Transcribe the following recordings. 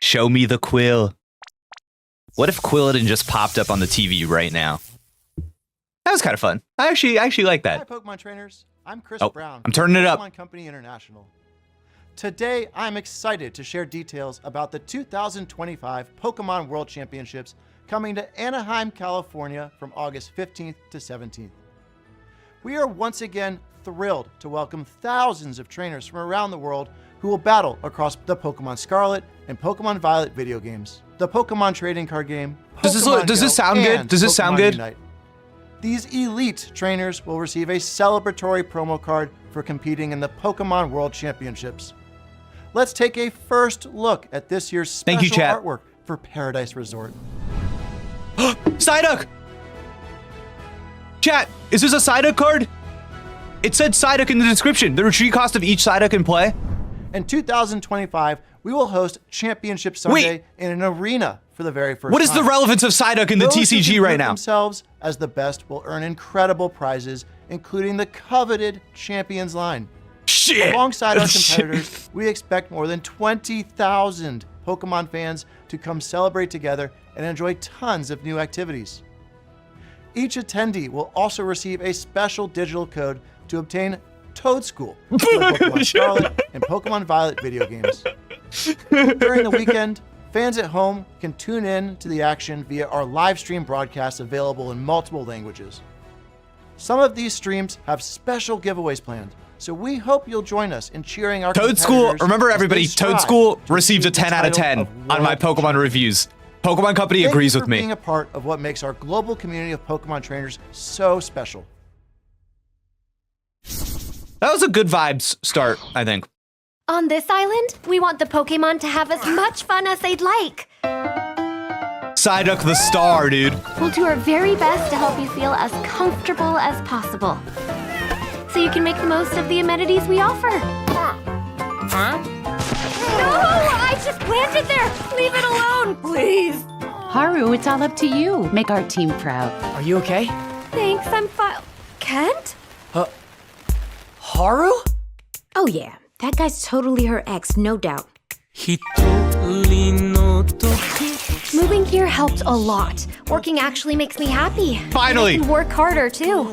Show me the quill. What if Quilladin just popped up on the TV right now? That was kind of fun. I actually like that. Hi, Pokemon trainers. I'm Chris Brown. I'm turning it up. Pokemon Company International. Today, I'm excited to share details about the 2025 Pokemon World Championships coming to Anaheim, California from August 15th to 17th. We are once again thrilled to welcome thousands of trainers from around the world who will battle across the Pokemon Scarlet and Pokemon Violet video games, the Pokemon trading card game, does this sound good? Does this sound good? Unite. These elite trainers will receive a celebratory promo card for competing in the Pokemon World Championships. Let's take a first look at this year's special artwork for Paradise Resort. Psyduck! Chat, is this a Psyduck card? It said Psyduck in the description. The retreat cost of each Psyduck in play. In 2025, we will host Championship Sunday in an arena for the very first time. What is the relevance of Psyduck in the TCG right now? Themselves as the best will earn incredible prizes, including the coveted Champions line. Shit! Alongside our competitors, we expect more than 20,000 Pokemon fans to come celebrate together and enjoy tons of new activities. Each attendee will also receive a special digital code to obtain Toad School for Pokemon Scarlet and Pokemon Violet video games. During the weekend, fans at home can tune in to the action via our live stream broadcasts available in multiple languages. Some of these streams have special giveaways planned, so we hope you'll join us in cheering our Toad School, remember everybody, Toad School received a 10 out of 10 on my Pokemon reviews. Pokemon Company agrees with me. Thank you for being a part of what makes our global community of Pokemon trainers so special. That was a good vibes start, I think. On this island, we want the Pokemon to have as much fun as they'd like. Psyduck the star, dude. We'll do our very best to help you feel as comfortable as possible, so you can make the most of the amenities we offer. No! I just planted there! Leave it alone, please! Haru, it's all up to you. Make our team proud. Are you okay? Thanks, I'm fine. Kent? Haru? Oh yeah, that guy's totally her ex, no doubt. Moving here helped a lot. Working actually makes me happy. Finally! I can work harder, too.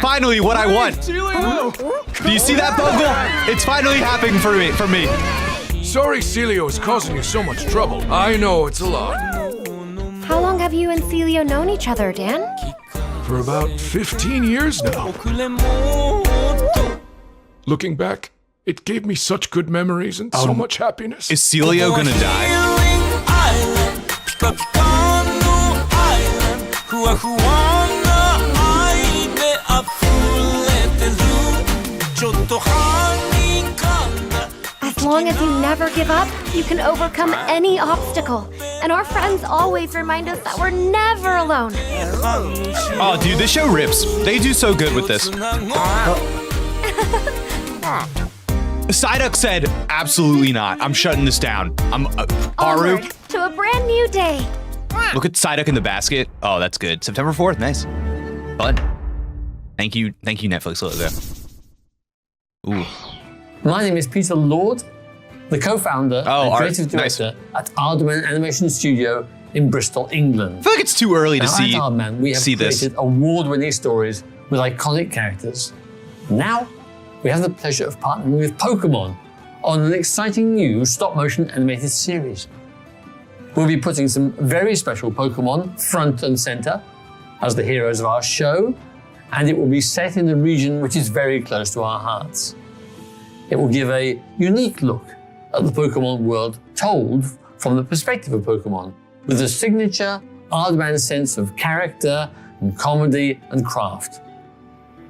Finally, what I want. Do you see that, Bogle? It's finally happening for me. Sorry Celio is causing you so much trouble. I know, it's a lot. How long have you and Celio known each other, Dan? For about 15 years now. Looking back, it gave me such good memories and so much happiness. Is Celio gonna die? As long as you never give up, you can overcome any obstacle. And our friends always remind us that we're never alone. Oh, dude, this show rips. They do so good with this. Psyduck said, absolutely not. I'm shutting this down. Haru. Onward to a brand new day. Look at Psyduck in the basket. Oh, that's good. September 4th, nice. Fun. Thank you, Netflix logo. Ooh. My name is Peter Lord, the co-founder and creative director at Aardman Animation Studio in Bristol, England. I feel like it's too early to see At Aardman, we have created award-winning stories with iconic characters. Now, we have the pleasure of partnering with Pokemon on an exciting new stop-motion animated series. We'll be putting some very special Pokemon front and center as the heroes of our show, and it will be set in a region which is very close to our hearts. It will give a unique look at the Pokemon world told from the perspective of Pokemon, with a signature Aardman sense of character and comedy and craft.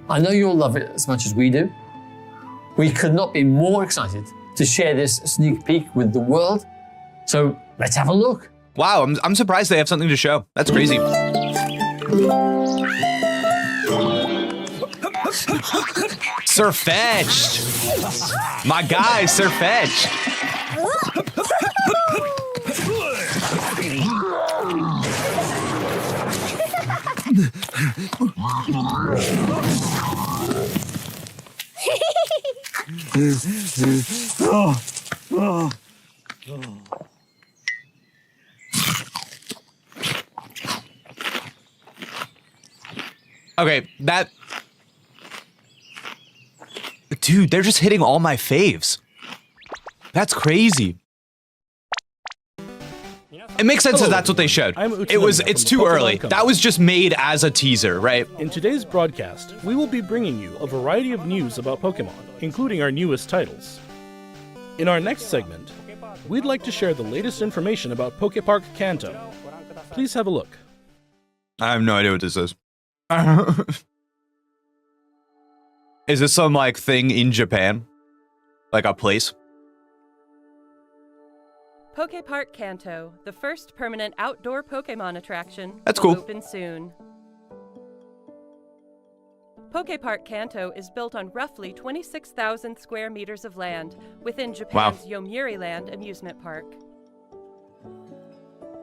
I know you'll love it as much as we do. We could not be more excited to share this sneak peek with the world, so let's have a look. Wow, I'm surprised they have something to show. That's crazy. Sirfetch'd. My guy, Sirfetch'd. Okay, that... Dude, they're just hitting all my faves. That's crazy. It makes sense that that's what they showed. It's too early. That was just made as a teaser, right? In today's broadcast, we will be bringing you a variety of news about Pokemon, including our newest titles. In our next segment, we'd like to share the latest information about PokéPark Kanto. Please have a look. I have no idea what this is. Is this some, like, thing in Japan? Like a place? PokéPark Kanto, the first permanent outdoor Pokémon attraction, That's will cool. open soon. PokéPark Kanto is built on roughly 26,000 square meters of land within Japan's Yomiuri Land amusement park.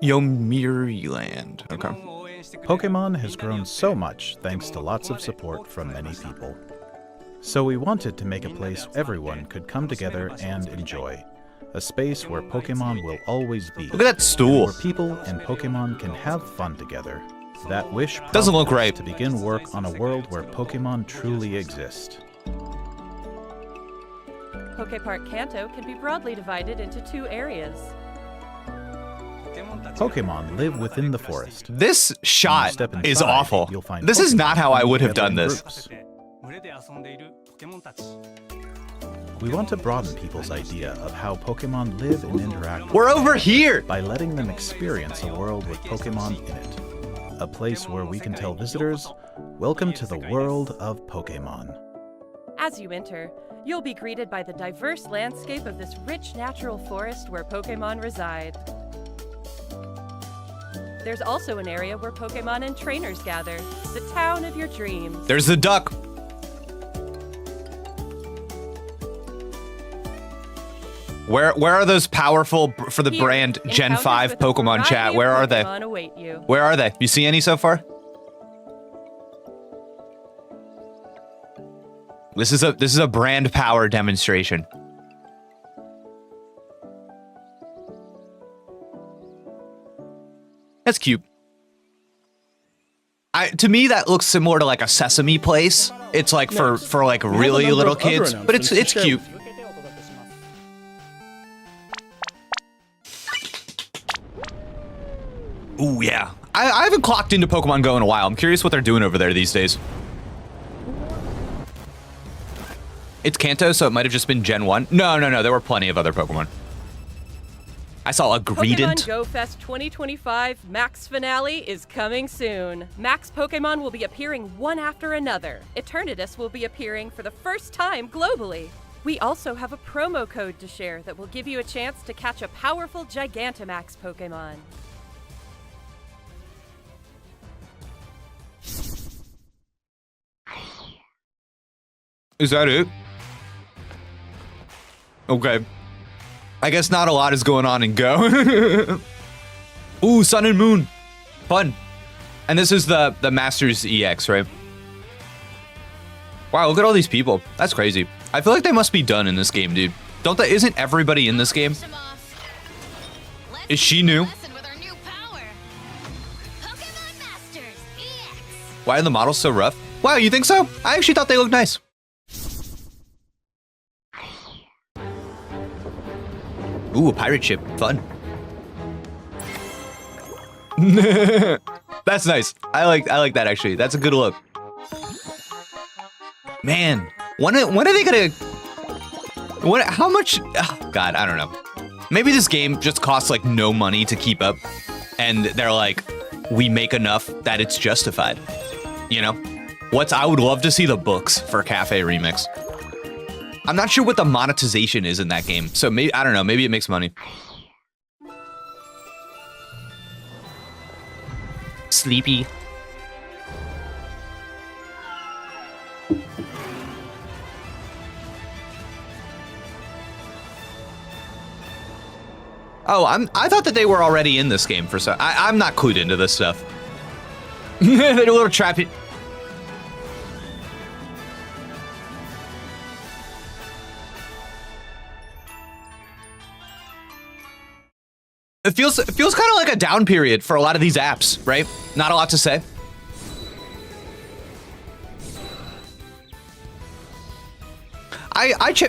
Yomiuri Land. Okay. Pokemon has grown so much thanks to lots of support from many people. So we wanted to make a place everyone could come together and enjoy. A space where Pokemon will always be. Look at that stool. Where people and Pokemon can have fun together. That wish doesn't look right. To begin work on a world where Pokemon truly exist. PokéPark Kanto can be broadly divided into two areas. Pokemon live within the forest. This shot inside, is awful. You'll find This is Pokemon not how I would have together done in this. groups. We want to broaden people's idea of how Pokemon live and interact. We're over here! By letting them experience a world with Pokemon in it. A place where we can tell visitors, welcome to the world of Pokemon. As you enter, you'll be greeted by the diverse landscape of this rich natural forest where Pokemon reside. There's also an area where Pokemon and trainers gather, the town of your dreams. There's the duck. Where are those powerful for the Here, brand Gen 5 encounters with a Pokemon variety chat? of Where are they? Pokemon await you. Where are they? You see any so far? This is a brand power demonstration. That's cute. To me, that looks similar to like a Sesame Place. It's like for like really little kids, but it's cute. Ooh, yeah. I haven't clocked into Pokemon Go in a while. I'm curious what they're doing over there these days. It's Kanto, so it might have just been Gen 1. No. There were plenty of other Pokemon. I saw a Greedent. Pokemon Go Fest 2025 Max Finale is coming soon. Max Pokemon will be appearing one after another. Eternatus will be appearing for the first time globally. We also have a promo code to share that will give you a chance to catch a powerful Gigantamax Pokemon. Is that it? Okay. I guess not a lot is going on in Go. Ooh, Sun and Moon. Fun. And this is the Masters EX, right? Wow, look at all these people. That's crazy. I feel like they must be done in this game, dude. Isn't everybody in this game? Is she new? Why are the models so rough? Wow, you think so? I actually thought they looked nice. Ooh, a pirate ship. Fun. That's nice. I like that actually. That's a good look. Man, when are they gonna... how much... Oh, God, I don't know. Maybe this game just costs like no money to keep up. And they're like, we make enough that it's justified. You know? I would love to see the books for Cafe Remix. I'm not sure what the monetization is in that game, so maybe, I don't know, maybe it makes money. Sleepy. Oh, I thought that they were already in this game for some. I'm not clued into this stuff. They're a little trappy. It feels kind of like a down period for a lot of these apps, right? Not a lot to say.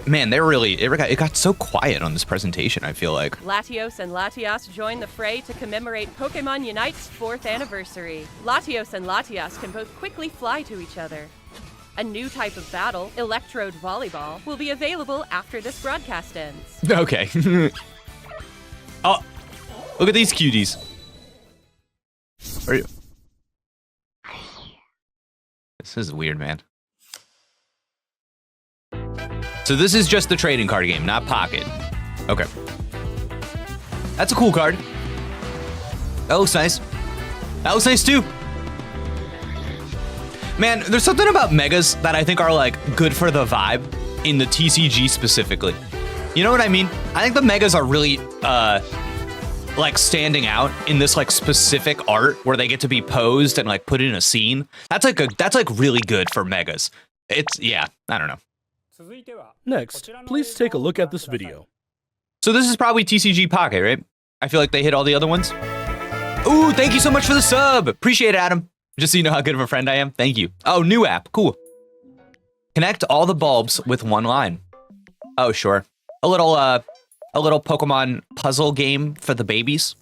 Man, it got so quiet on this presentation, I feel like. Latios and Latias join the fray to commemorate Pokemon Unite's 4th anniversary. Latios and Latias can both quickly fly to each other. A new type of battle, Electrode Volleyball, will be available after this broadcast ends. Okay. Oh, look at these cuties. Are you? This is weird, man. So this is just the trading card game, not Pocket. Okay. That's a cool card. That looks nice. That looks nice too. Man, there's something about Megas that I think are like good for the vibe in the TCG specifically. You know what I mean? I think the Megas are really like standing out in this like specific art where they get to be posed and like put in a scene. That's like really good for Megas. Yeah, I don't know. Next, please take a look at this video. So this is probably TCG Pocket, right? I feel like they hit all the other ones. Ooh, thank you so much for the sub. Appreciate it, Adam. Just so you know how good of a friend I am. Thank you. Oh, new app. Cool. Connect all the bulbs with one line. Oh, sure. A little Pokemon puzzle game for the babies.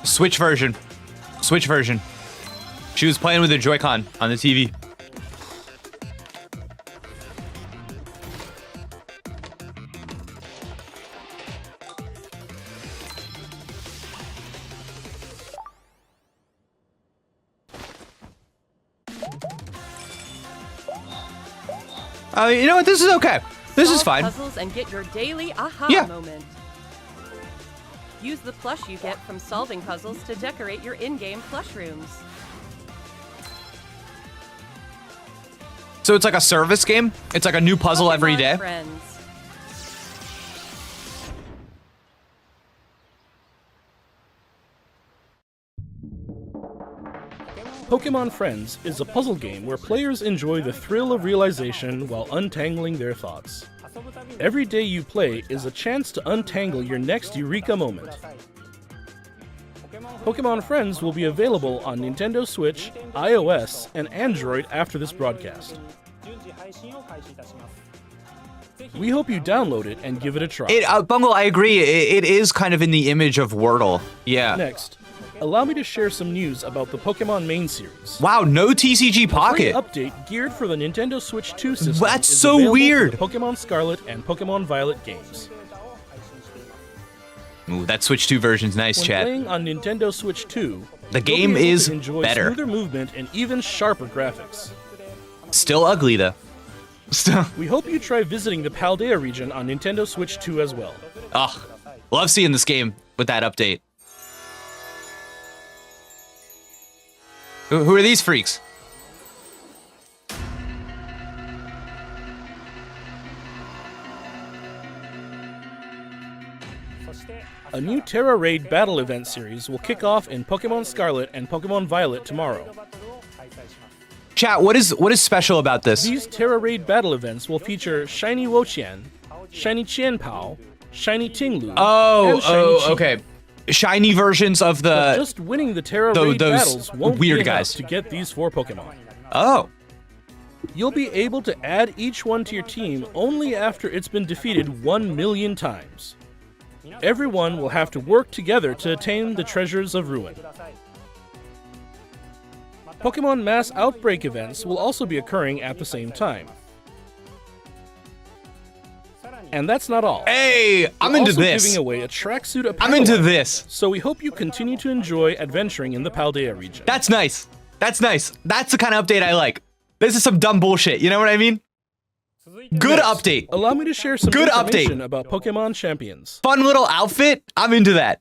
Switch version. Switch version. She was playing with the Joy-Con on the TV. You know what? This is okay. This is fine. Puzzles and get your daily aha moment. Use the plush you get from solving puzzles to decorate your in-game plush rooms. So it's like a service game? It's like a new puzzle Pokémon every day? Friends. Pokémon Friends is a puzzle game where players enjoy the thrill of realization while untangling their thoughts. Every day you play is a chance to untangle your next eureka moment. Pokémon Friends will be available on Nintendo Switch, iOS, and Android after this broadcast. We hope you download it and give it a try. Bungle, I agree. It is kind of in the image of Wordle. Yeah. Next, allow me to share some news about the Pokemon main series. Wow, no TCG Pocket. A free update geared for the Nintendo Switch 2 system. That's is so available weird. For the Pokemon Scarlet and Pokemon Violet games. Ooh, that Switch 2 version's nice, When chat. playing on Nintendo Switch 2, The game is enjoy better. Smoother movement and even sharper graphics. Still ugly, though. Still. We hope you try visiting the Paldea region on Nintendo Switch 2 as well. Ugh. Love seeing this game with that update. Who are these freaks? A new Terra Raid battle event series will kick off in Pokemon Scarlet and Pokemon Violet tomorrow. Chat, what is special about this? These Terra Raid battle events will feature Shiny Wo-Chien, Shiny Qianpao, Shiny Tinglu, and Shiny Chi. Okay. Shiny versions of But just winning the Terra Raid those battles won't weird be enough guys. to get these 4 Pokemon. Oh. You'll be able to add each one to your team only after it's been defeated 1 million times. Everyone will have to work together to attain the treasures of Ruin. Pokemon Mass Outbreak events will also be occurring at the same time. And that's not all. Hey, I'm into also this. Giving away a tracksuit apparel. I'm into this. So we hope you continue to enjoy adventuring in the Paldea region. That's nice. That's nice. That's the kind of update I like. This is some dumb bullshit. You know what I mean? Good update. Allow me to share some Good information update. about Pokemon Champions. Fun little outfit. I'm into that.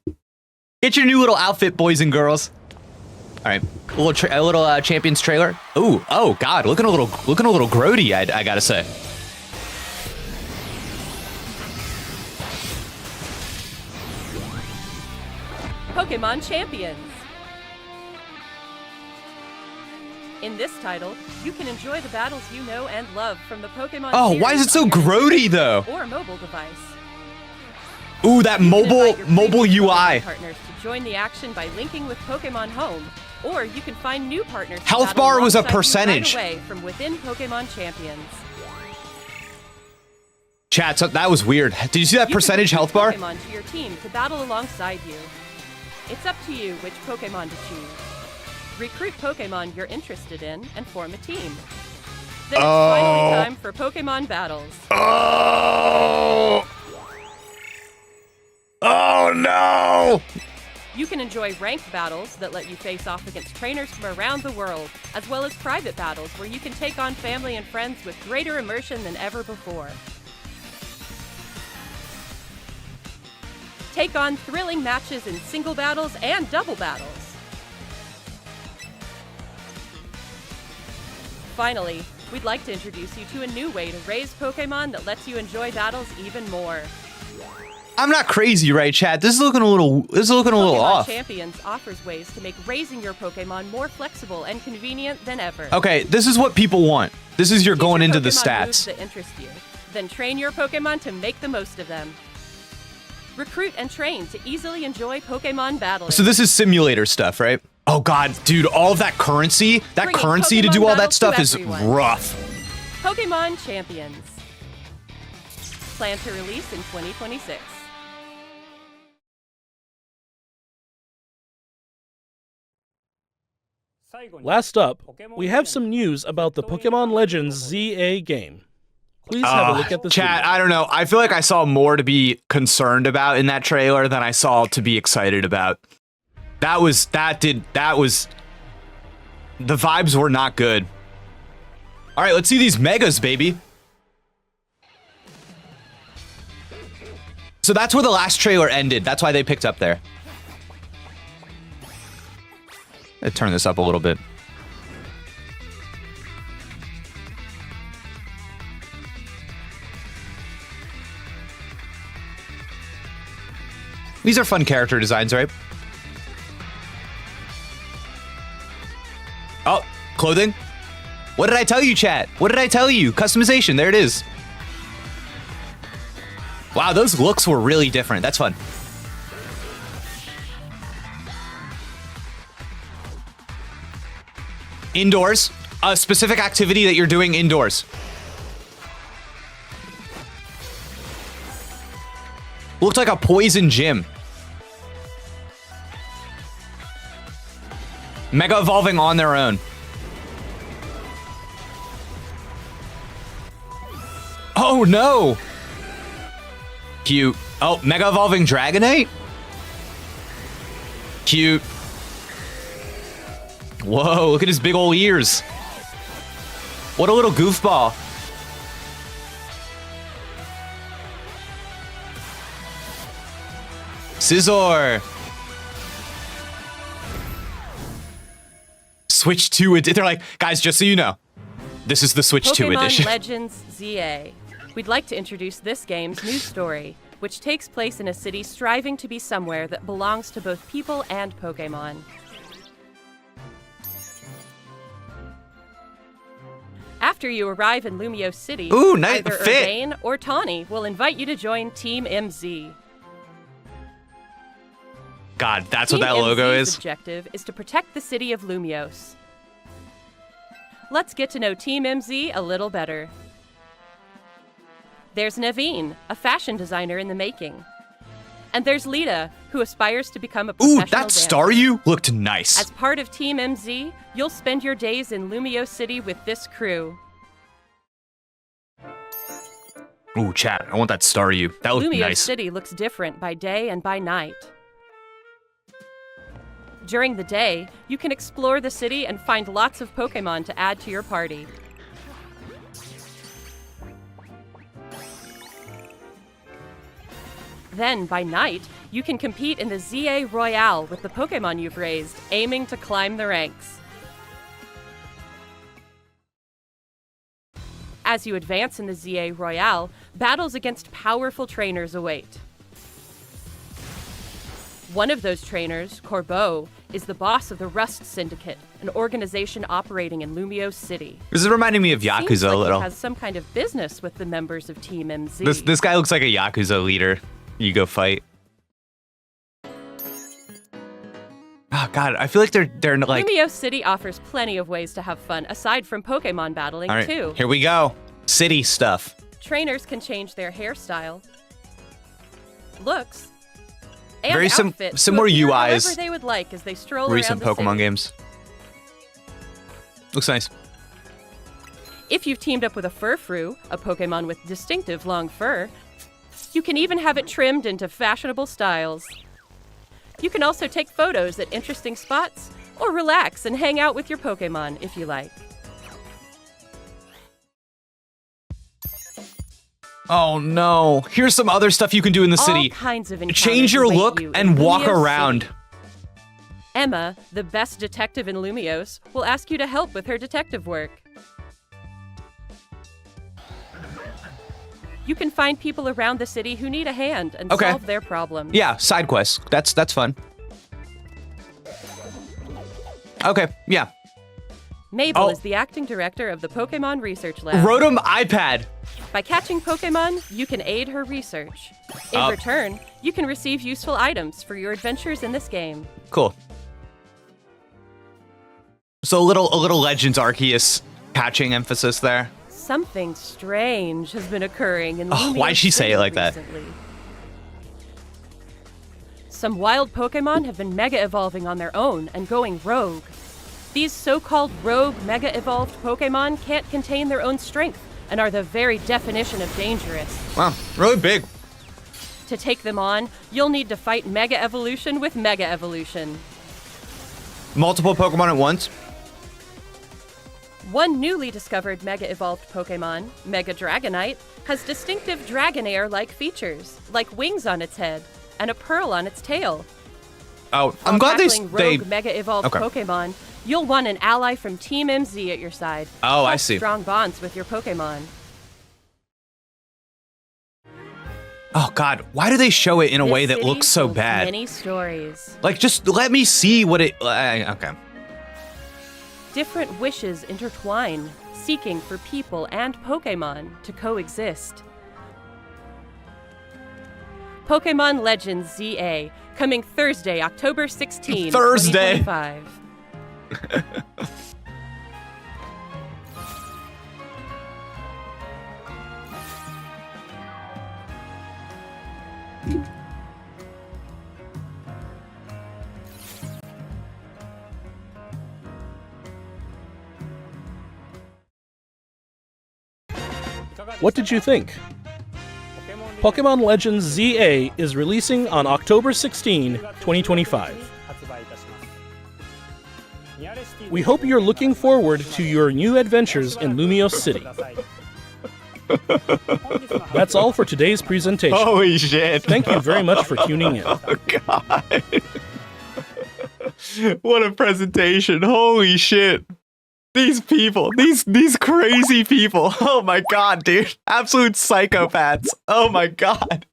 Get your new little outfit, boys and girls. All right, a little Champions trailer. Ooh, oh God, looking a little grody. I gotta say. Pokémon Champions. In this title, you can enjoy the battles you know and love from the Pokémon Oh, why is it so grody though? or mobile device. Ooh, that You can invite your mobile previous UI. Pokémon partners to join the action by linking with Pokémon Home, or you can find new partners. to Health battle bar was a alongside you percentage. Right away from within Pokémon Champions. Chat, so that was weird. Did you see that You can percentage recruit health bar? Pokémon to your team to battle alongside you. It's up to you which Pokémon to choose. Recruit Pokémon you're interested in and form a team. Then it's finally time for Pokémon battles. Oh no! You can enjoy ranked battles that let you face off against trainers from around the world, as well as private battles where you can take on family and friends with greater immersion than ever before. Take on thrilling matches in single battles and double battles. Finally, we'd like to introduce you to a new way to raise Pokémon that lets you enjoy battles even more. I'm not crazy, right, chat? This is looking a little Pokémon off. Champions offers ways to make raising your Pokémon more flexible and convenient than ever. Okay, this is what people want. This is you're Choose going your into the Pokémon moves stats. that interest you. Then train your Pokémon to make the most of them. Recruit and train to easily enjoy Pokémon battling. So this is simulator stuff, right? Oh god, dude, all of that currency to Bringing do Pokémon all that battles stuff to is everyone. rough. Pokémon Champions. Planned to release in 2026. Last up, we have some news about the Pokémon Legends ZA game. Please have a look at this Chat, video. I don't know. I feel like I saw more to be concerned about in that trailer than I saw to be excited about. The vibes were not good. All right, let's see these megas, baby. So that's where the last trailer ended. That's why they picked up there. Let's turn this up a little bit. These are fun character designs, right? Oh, clothing? What did I tell you, chat? What did I tell you? Customization, there it is. Wow, those looks were really different. That's fun. Indoors. A specific activity that you're doing indoors. Looked like a poison gym. Mega evolving on their own. Oh no! Cute. Oh, Mega Evolving Dragonite? Cute. Whoa, look at his big ol' ears. What a little goofball. Scizor. Switch 2 edition. They're like, guys, just so you know, this is the Switch 2 edition. Pokémon Legends ZA. We'd like to introduce this game's new story, which takes place in a city striving to be somewhere that belongs to both people and Pokémon. After you arrive in Lumio City, Ooh, nice either fit. Urbane or Tawny will invite you to join Team MZ. God, that's Team what that logo MZ's is. objective is to protect the city of Lumios. Let's get to know Team MZ a little better. There's Naveen, a fashion designer in the making. And there's Lita, who aspires to become a professional Ooh, that dancer. Staryu looked nice. As part of Team MZ, you'll spend your days in Lumio City with this crew. Ooh, chat, I want that Staryu. That looked Lumio nice. City looks different by day and by night. During the day, you can explore the city and find lots of Pokémon to add to your party. Then, by night, you can compete in the ZA Royale with the Pokémon you've raised, aiming to climb the ranks. As you advance in the ZA Royale, battles against powerful trainers await. One of those trainers, Corbeau, is the boss of the Rust Syndicate, an organization operating in Lumio City. This is reminding me of Seems Yakuza like a little. He has some kind of business with the members of Team MZ. This guy looks like a Yakuza leader. You go fight. Oh god, I feel like they're like. Lumio City offers plenty of ways to have fun aside from Pokemon battling All right, too. here we go. City stuff. Trainers can change their hairstyle, looks, and Very outfit similar to appear UIs. however they would like as they stroll Recent around the Pokemon city. games. Looks nice. If you've teamed up with a Furfrou, a Pokemon with distinctive long fur, you can even have it trimmed into fashionable styles. You can also take photos at interesting spots, or relax and hang out with your Pokemon if you like. Oh no. Here's some other stuff you can do in the city. All kinds of encounters Change your await look you in and walk Lumio around. City. Emma, the best detective in Lumios, will ask you to help with her detective work. You can find people around the city who need a hand and Okay. solve their problems. Yeah, side quests. That's fun. Okay, yeah. Mabel Oh. is the acting director of the Pokemon Research Lab. Rotom iPad. By catching Pokemon, you can aid her research. In Oh. return, you can receive useful items for your adventures in this game. Cool. So a little Legends Arceus patching emphasis there. Something strange has been occurring in Oh, Lumio why'd she say City it like that? recently. Some wild Pokemon have been mega evolving on their own and going rogue. These so-called rogue mega evolved Pokemon can't contain their own strength and are the very definition of dangerous. Wow, really big. To take them on, you'll need to fight Mega Evolution with Mega Evolution. Multiple Pokemon at once. One newly discovered Mega Evolved Pokemon, Mega Dragonite, has distinctive Dragonair-like features, like wings on its head and a pearl on its tail. Oh, I'm While glad tackling they rogue Mega Evolved Okay. Pokemon, you'll want an ally from Team MZ at your side. Oh, I Plus see. Strong bonds with your Pokemon. Oh god, why do they show it in a This way that city looks so holds bad? Many stories. Like, just let me see what it. Okay. Different wishes intertwine, seeking for people and Pokemon to coexist. Pokémon Legends ZA, coming Thursday, October 16, Thursday. 2025. What did you think? Pokémon Legends ZA is releasing on October 16, 2025. We hope you're looking forward to your new adventures in Lumio City. That's all for today's presentation. Holy shit. Thank you very much for tuning in. Oh god. What a presentation. Holy shit. These people, these crazy people. Oh my god, dude. Absolute psychopaths. Oh my god.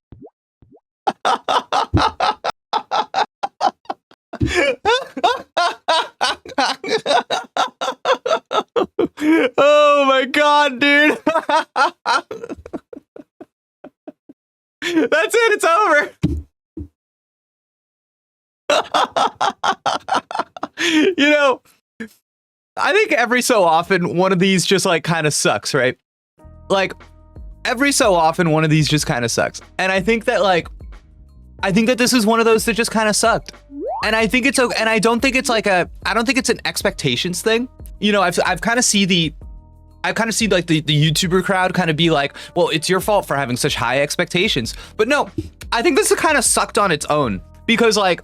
Oh my god, dude. That's it, it's over. You know, I think every so often one of these just like kind of sucks, right? Like every so often one of these just kind of sucks. And I think that this is one of those that just kind of sucked. And I think it's okay, and I don't think it's like I don't think it's an expectations thing. You know, I've kind of see the YouTuber crowd kind of be like, well, it's your fault for having such high expectations. But no, I think this is kind of sucked on its own because like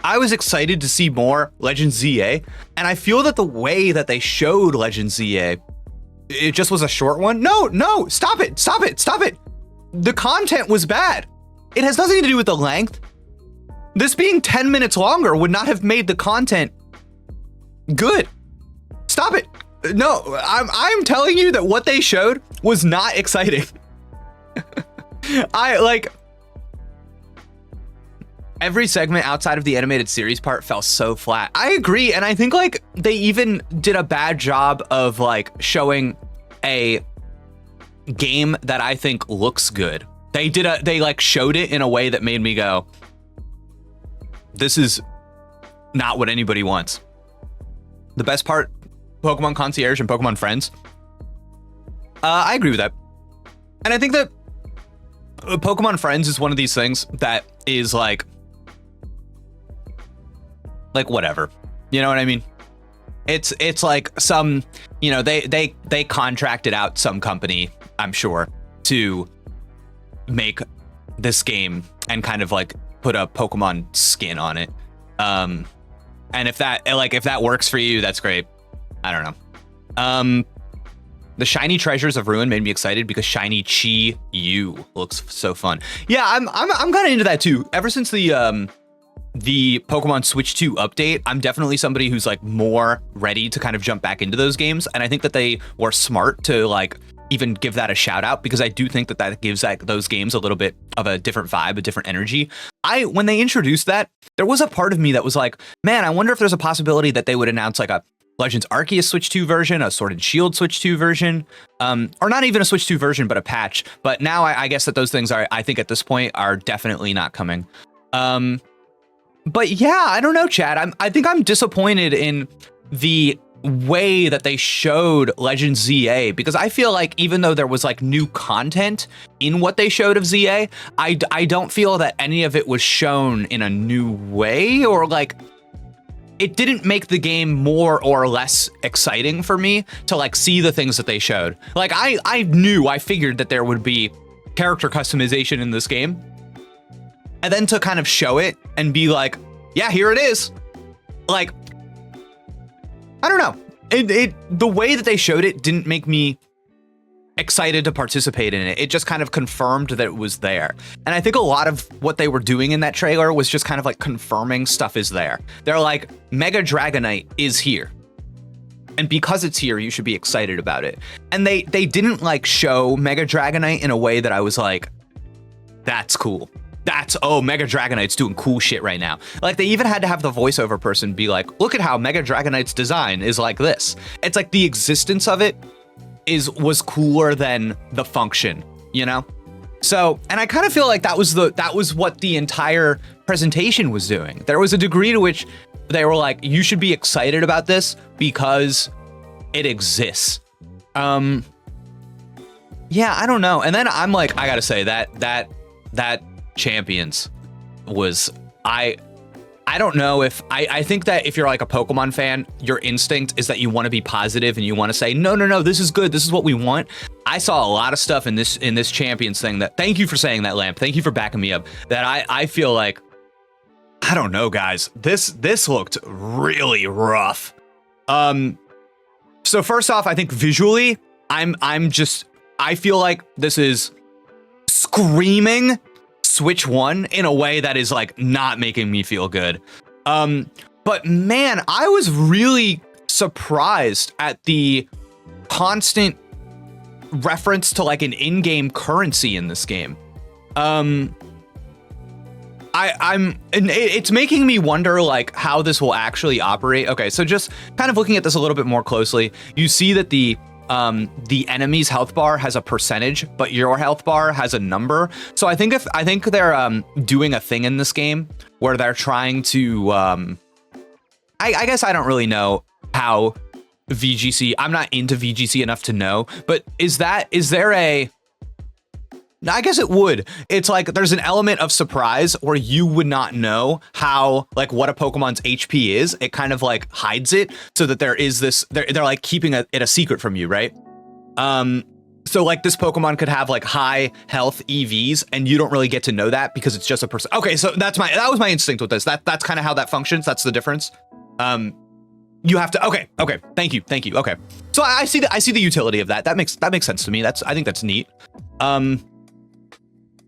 I was excited to see more Legends ZA, and I feel that the way that they showed Legends ZA, it just was a short one. No, stop it. The content was bad. It has nothing to do with the length. This being 10 minutes longer would not have made the content good. Stop it. No, I'm telling you that what they showed was not exciting. And every segment outside of the animated series part fell so flat. I agree, and I think like they even did a bad job of like showing a game that I think looks good. They like showed it in a way that made me go, this is not what anybody wants. The best part, Pokemon Concierge and Pokemon Friends. I agree with that. And I think that Pokemon Friends is one of these things that is like whatever. You know what I mean? It's like some, you know, they contracted out some company, I'm sure, to make this game and kind of like put a Pokemon skin on it. And if that works for you, that's great. I don't know. The Shiny Treasures of Ruin made me excited because Shiny Chi Yu looks so fun. Yeah, I'm kind of into that too. Ever since the Pokemon Switch 2 update, I'm definitely somebody who's like more ready to kind of jump back into those games. And I think that they were smart to like even give that a shout out, because I do think that gives like those games a little bit of a different vibe, a different energy. When they introduced that, there was a part of me that was like, man, I wonder if there's a possibility that they would announce like a Legends Arceus Switch 2 version, a Sword and Shield Switch 2 version, or not even a Switch 2 version, but a patch. But now I guess that those things are, I think at this point, are definitely not coming. But yeah, I don't know, Chad. I think I'm disappointed in the way that they showed Legends ZA, because I feel like even though there was like new content in what they showed of ZA, I don't feel that any of it was shown in a new way, or like it didn't make the game more or less exciting for me to like see the things that they showed. Like I figured that there would be character customization in this game, and then to kind of show it and be like, yeah, here it is. Like, I don't know. The way that they showed it didn't make me excited to participate in it. It just kind of confirmed that it was there. And I think a lot of what they were doing in that trailer was just kind of like confirming stuff is there. They're like, Mega Dragonite is here. And because it's here, you should be excited about it. And they didn't like show Mega Dragonite in a way that I was like, that's cool. Mega Dragonite's doing cool shit right now. Like they even had to have the voiceover person be like, look at how Mega Dragonite's design is like this. It's like the existence of it was cooler than the function, you know? So, and I kind of feel like that was what the entire presentation was doing. There was a degree to which they were like, you should be excited about this because it exists. Yeah, I don't know. And then I'm like, I gotta say that Champions was, I don't know if I think that if you're like a Pokemon fan, your instinct is that you want to be positive and you want to say, no, this is good. This is what we want. I saw a lot of stuff in this Champions thing that, thank you for saying that, Lamp. Thank you for backing me up. That I feel like, I don't know, guys. This looked really rough. So first off, I think visually, I feel like this is screaming Switch 1 in a way that is like not making me feel good. But man, I was really surprised at the constant reference to like an in-game currency in this game. It's making me wonder like how this will actually operate. Okay, so just kind of looking at this a little bit more closely, you see that the enemy's health bar has a percentage, but your health bar has a number. So I think they're doing a thing in this game where they're trying to I guess I don't really know how VGC, I'm not into VGC enough to know, but is there a, I guess it would. It's like there's an element of surprise where you would not know how, like, what a Pokemon's HP is. It kind of like hides it so that there is this, they're like keeping it a secret from you, right? So like this Pokemon could have like high health EVs and you don't really get to know that because it's just a person. Okay, so that was my instinct with this. That's kind of how that functions. That's the difference. You have to, okay. Thank you. Okay. So I see the utility of that. That makes sense to me. I think that's neat.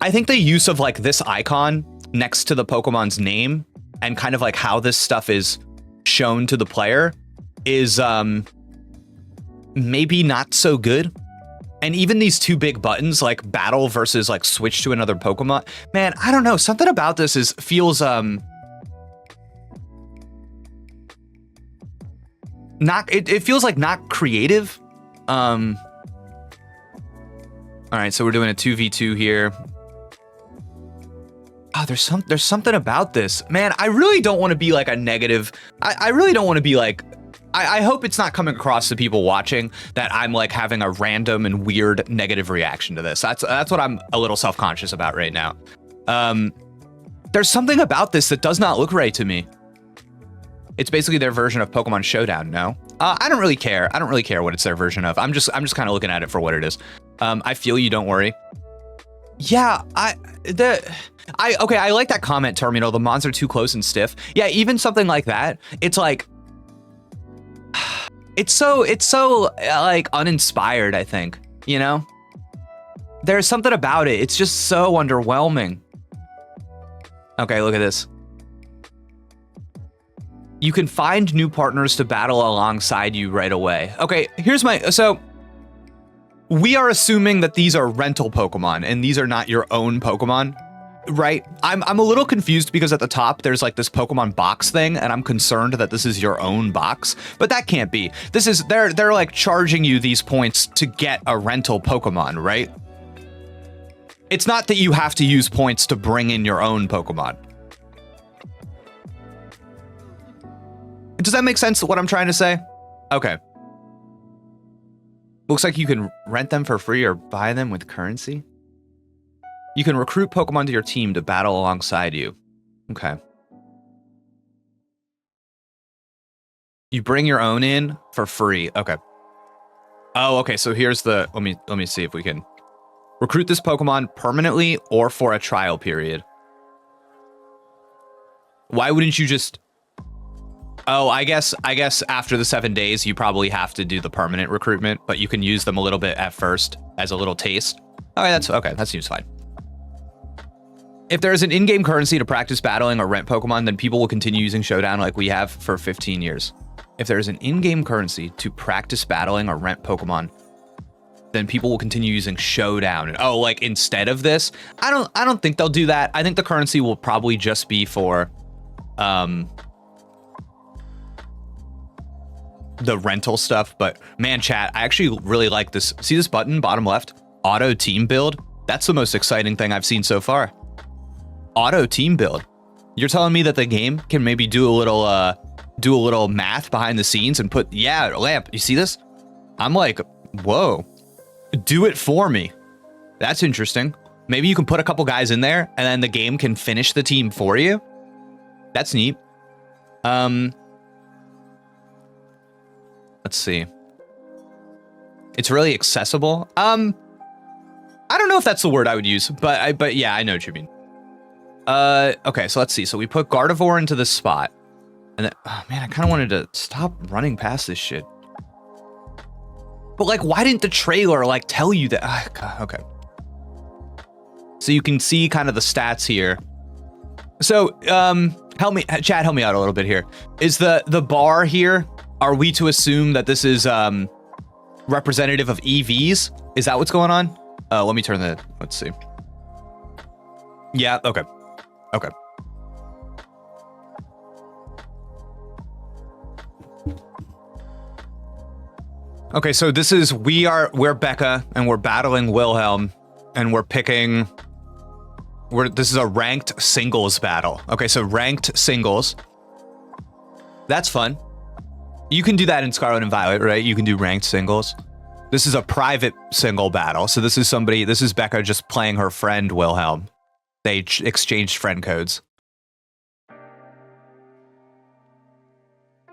I think the use of like this icon next to the Pokemon's name and kind of like how this stuff is shown to the player is maybe not so good. And even these two big buttons, like battle versus like switch to another Pokemon. Man, I don't know. Something about this feels it feels like not creative. All right, so we're doing a 2v2 here. Oh, there's something about this. Man, I really don't want to be like a negative. I really don't want to be like, I hope it's not coming across to people watching that I'm like having a random and weird negative reaction to this. That's what I'm a little self-conscious about right now. There's something about this that does not look right to me. It's basically their version of Pokemon Showdown, no? I don't really care. I don't really care what it's their version of. I'm just kind of looking at it for what it is. I feel you, don't worry. Yeah, I like that comment, Terminal. The mons are too close and stiff. Yeah, even something like that. It's like, it's so like uninspired, I think, you know? There's something about it. It's just so underwhelming. Okay, look at this. You can find new partners to battle alongside you right away. Okay, so we are assuming that these are rental Pokemon and these are not your own Pokemon, right? I'm a little confused because at the top there's like this Pokemon box thing and I'm concerned that this is your own box, but that can't be. They're like charging you these points to get a rental Pokemon, right? It's not that you have to use points to bring in your own Pokemon. Does that make sense, what I'm trying to say? Okay. Looks like you can rent them for free or buy them with currency. You can recruit Pokemon to your team to battle alongside you. Okay. You bring your own in for free. Okay. Oh, okay. So here's the, let me see if we can recruit this Pokemon permanently or for a trial period. Why wouldn't you just... Oh, I guess after the 7 days, you probably have to do the permanent recruitment, but you can use them a little bit at first as a little taste. Okay, that seems fine. If there is an in-game currency to practice battling or rent Pokemon, then people will continue using Showdown like we have for 15 years. If there is an in-game currency to practice battling or rent Pokemon, then people will continue using Showdown. Oh, like instead of this? I don't think they'll do that. I think the currency will probably just be for the rental stuff, but man, chat, I actually really like this. See this button, bottom left? Auto team build? That's the most exciting thing I've seen so far. Auto team build. You're telling me that the game can maybe do a little math behind the scenes and put, yeah, Lamp, you see this? I'm like, whoa, do it for me. That's interesting. Maybe you can put a couple guys in there and then the game can finish the team for you. That's neat. Let's see. It's really accessible. I don't know if that's the word I would use, but yeah, I know what you mean. Okay, so let's see. So we put Gardevoir into this spot. And then, oh man, I kind of wanted to stop running past this shit. But like, why didn't the trailer like tell you that? God, okay. So you can see kind of the stats here. So, Chad, help me out a little bit here. Is the bar here, are we to assume that this is representative of EVs? Is that what's going on? Let me turn the, let's see. Yeah, okay. Okay. Okay, so this is, we're Becca, and we're battling Wilhelm, and we're picking, this is a ranked singles battle. Okay, so ranked singles. That's fun. You can do that in Scarlet and Violet, right? You can do ranked singles. This is a private single battle. So this is Becca just playing her friend Wilhelm. They exchanged friend codes.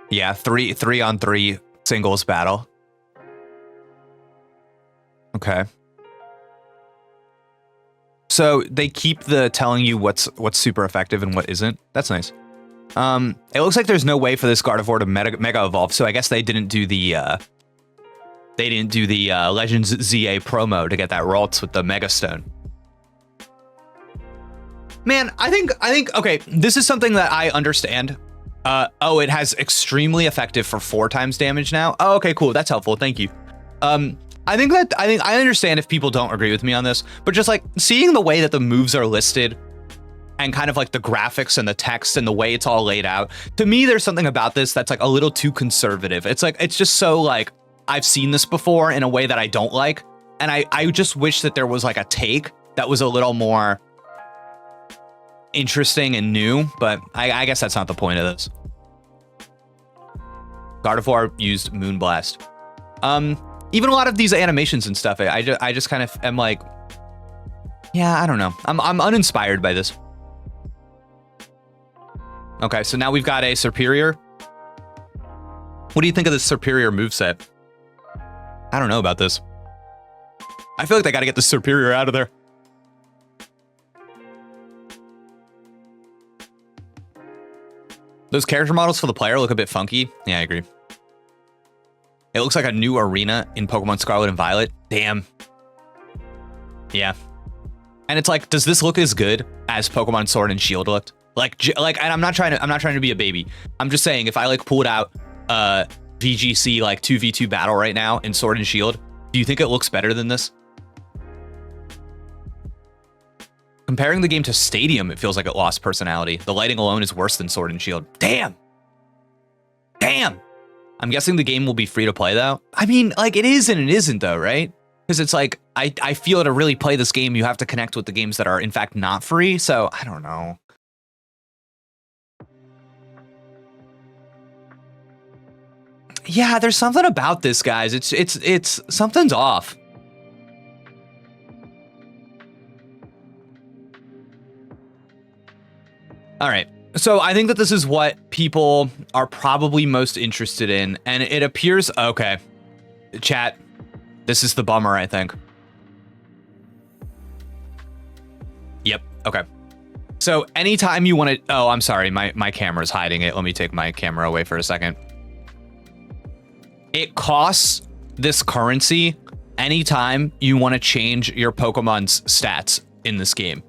Yeah, 3-on-3 singles battle. Okay. So they keep the telling you what's super effective and what isn't. That's nice. It looks like there's no way for this Gardevoir to mega evolve, so I guess they didn't do the Legends ZA promo to get that Ralts with the Mega Stone. Man, I think okay, this is something that I understand. Oh, it has extremely effective for 4 times damage now. Oh, okay, cool. That's helpful. Thank you. I think I understand if people don't agree with me on this, but just like seeing the way that the moves are listed and kind of like the graphics and the text and the way it's all laid out, to me, there's something about this that's like a little too conservative. It's like, it's just so like, I've seen this before in a way that I don't like. And I just wish that there was like a take that was a little more interesting and new, but I guess that's not the point of this. God of War used Moonblast. Even a lot of these animations and stuff, I just kind of am like, yeah, I don't know. I'm uninspired by this. Okay, so now we've got a Superior. What do you think of this Superior moveset? I don't know about this. I feel like they gotta get the Superior out of there. Those character models for the player look a bit funky. Yeah, I agree. It looks like a new arena in Pokemon Scarlet and Violet. Damn. Yeah. And it's like, does this look as good as Pokemon Sword and Shield looked? Like, and I'm not trying to be a baby. I'm just saying, if I like pulled out VGC like 2v2 battle right now in Sword and Shield, do you think it looks better than this? Comparing the game to Stadium, it feels like it lost personality. The lighting alone is worse than Sword and Shield. Damn. Damn. I'm guessing the game will be free to play though. I mean, like it is and it isn't though, right? Because it's like, I feel to really play this game, you have to connect with the games that are in fact not free. So I don't know. Yeah, there's something about this, guys. It's something's off. All right. So I think that this is what people are probably most interested in, and it appears, okay, chat, this is the bummer, I think. Yep, okay. So anytime you want to, oh, I'm sorry, my camera's hiding it. Let me take my camera away for a second. It costs this currency anytime you want to change your Pokemon's stats in this game.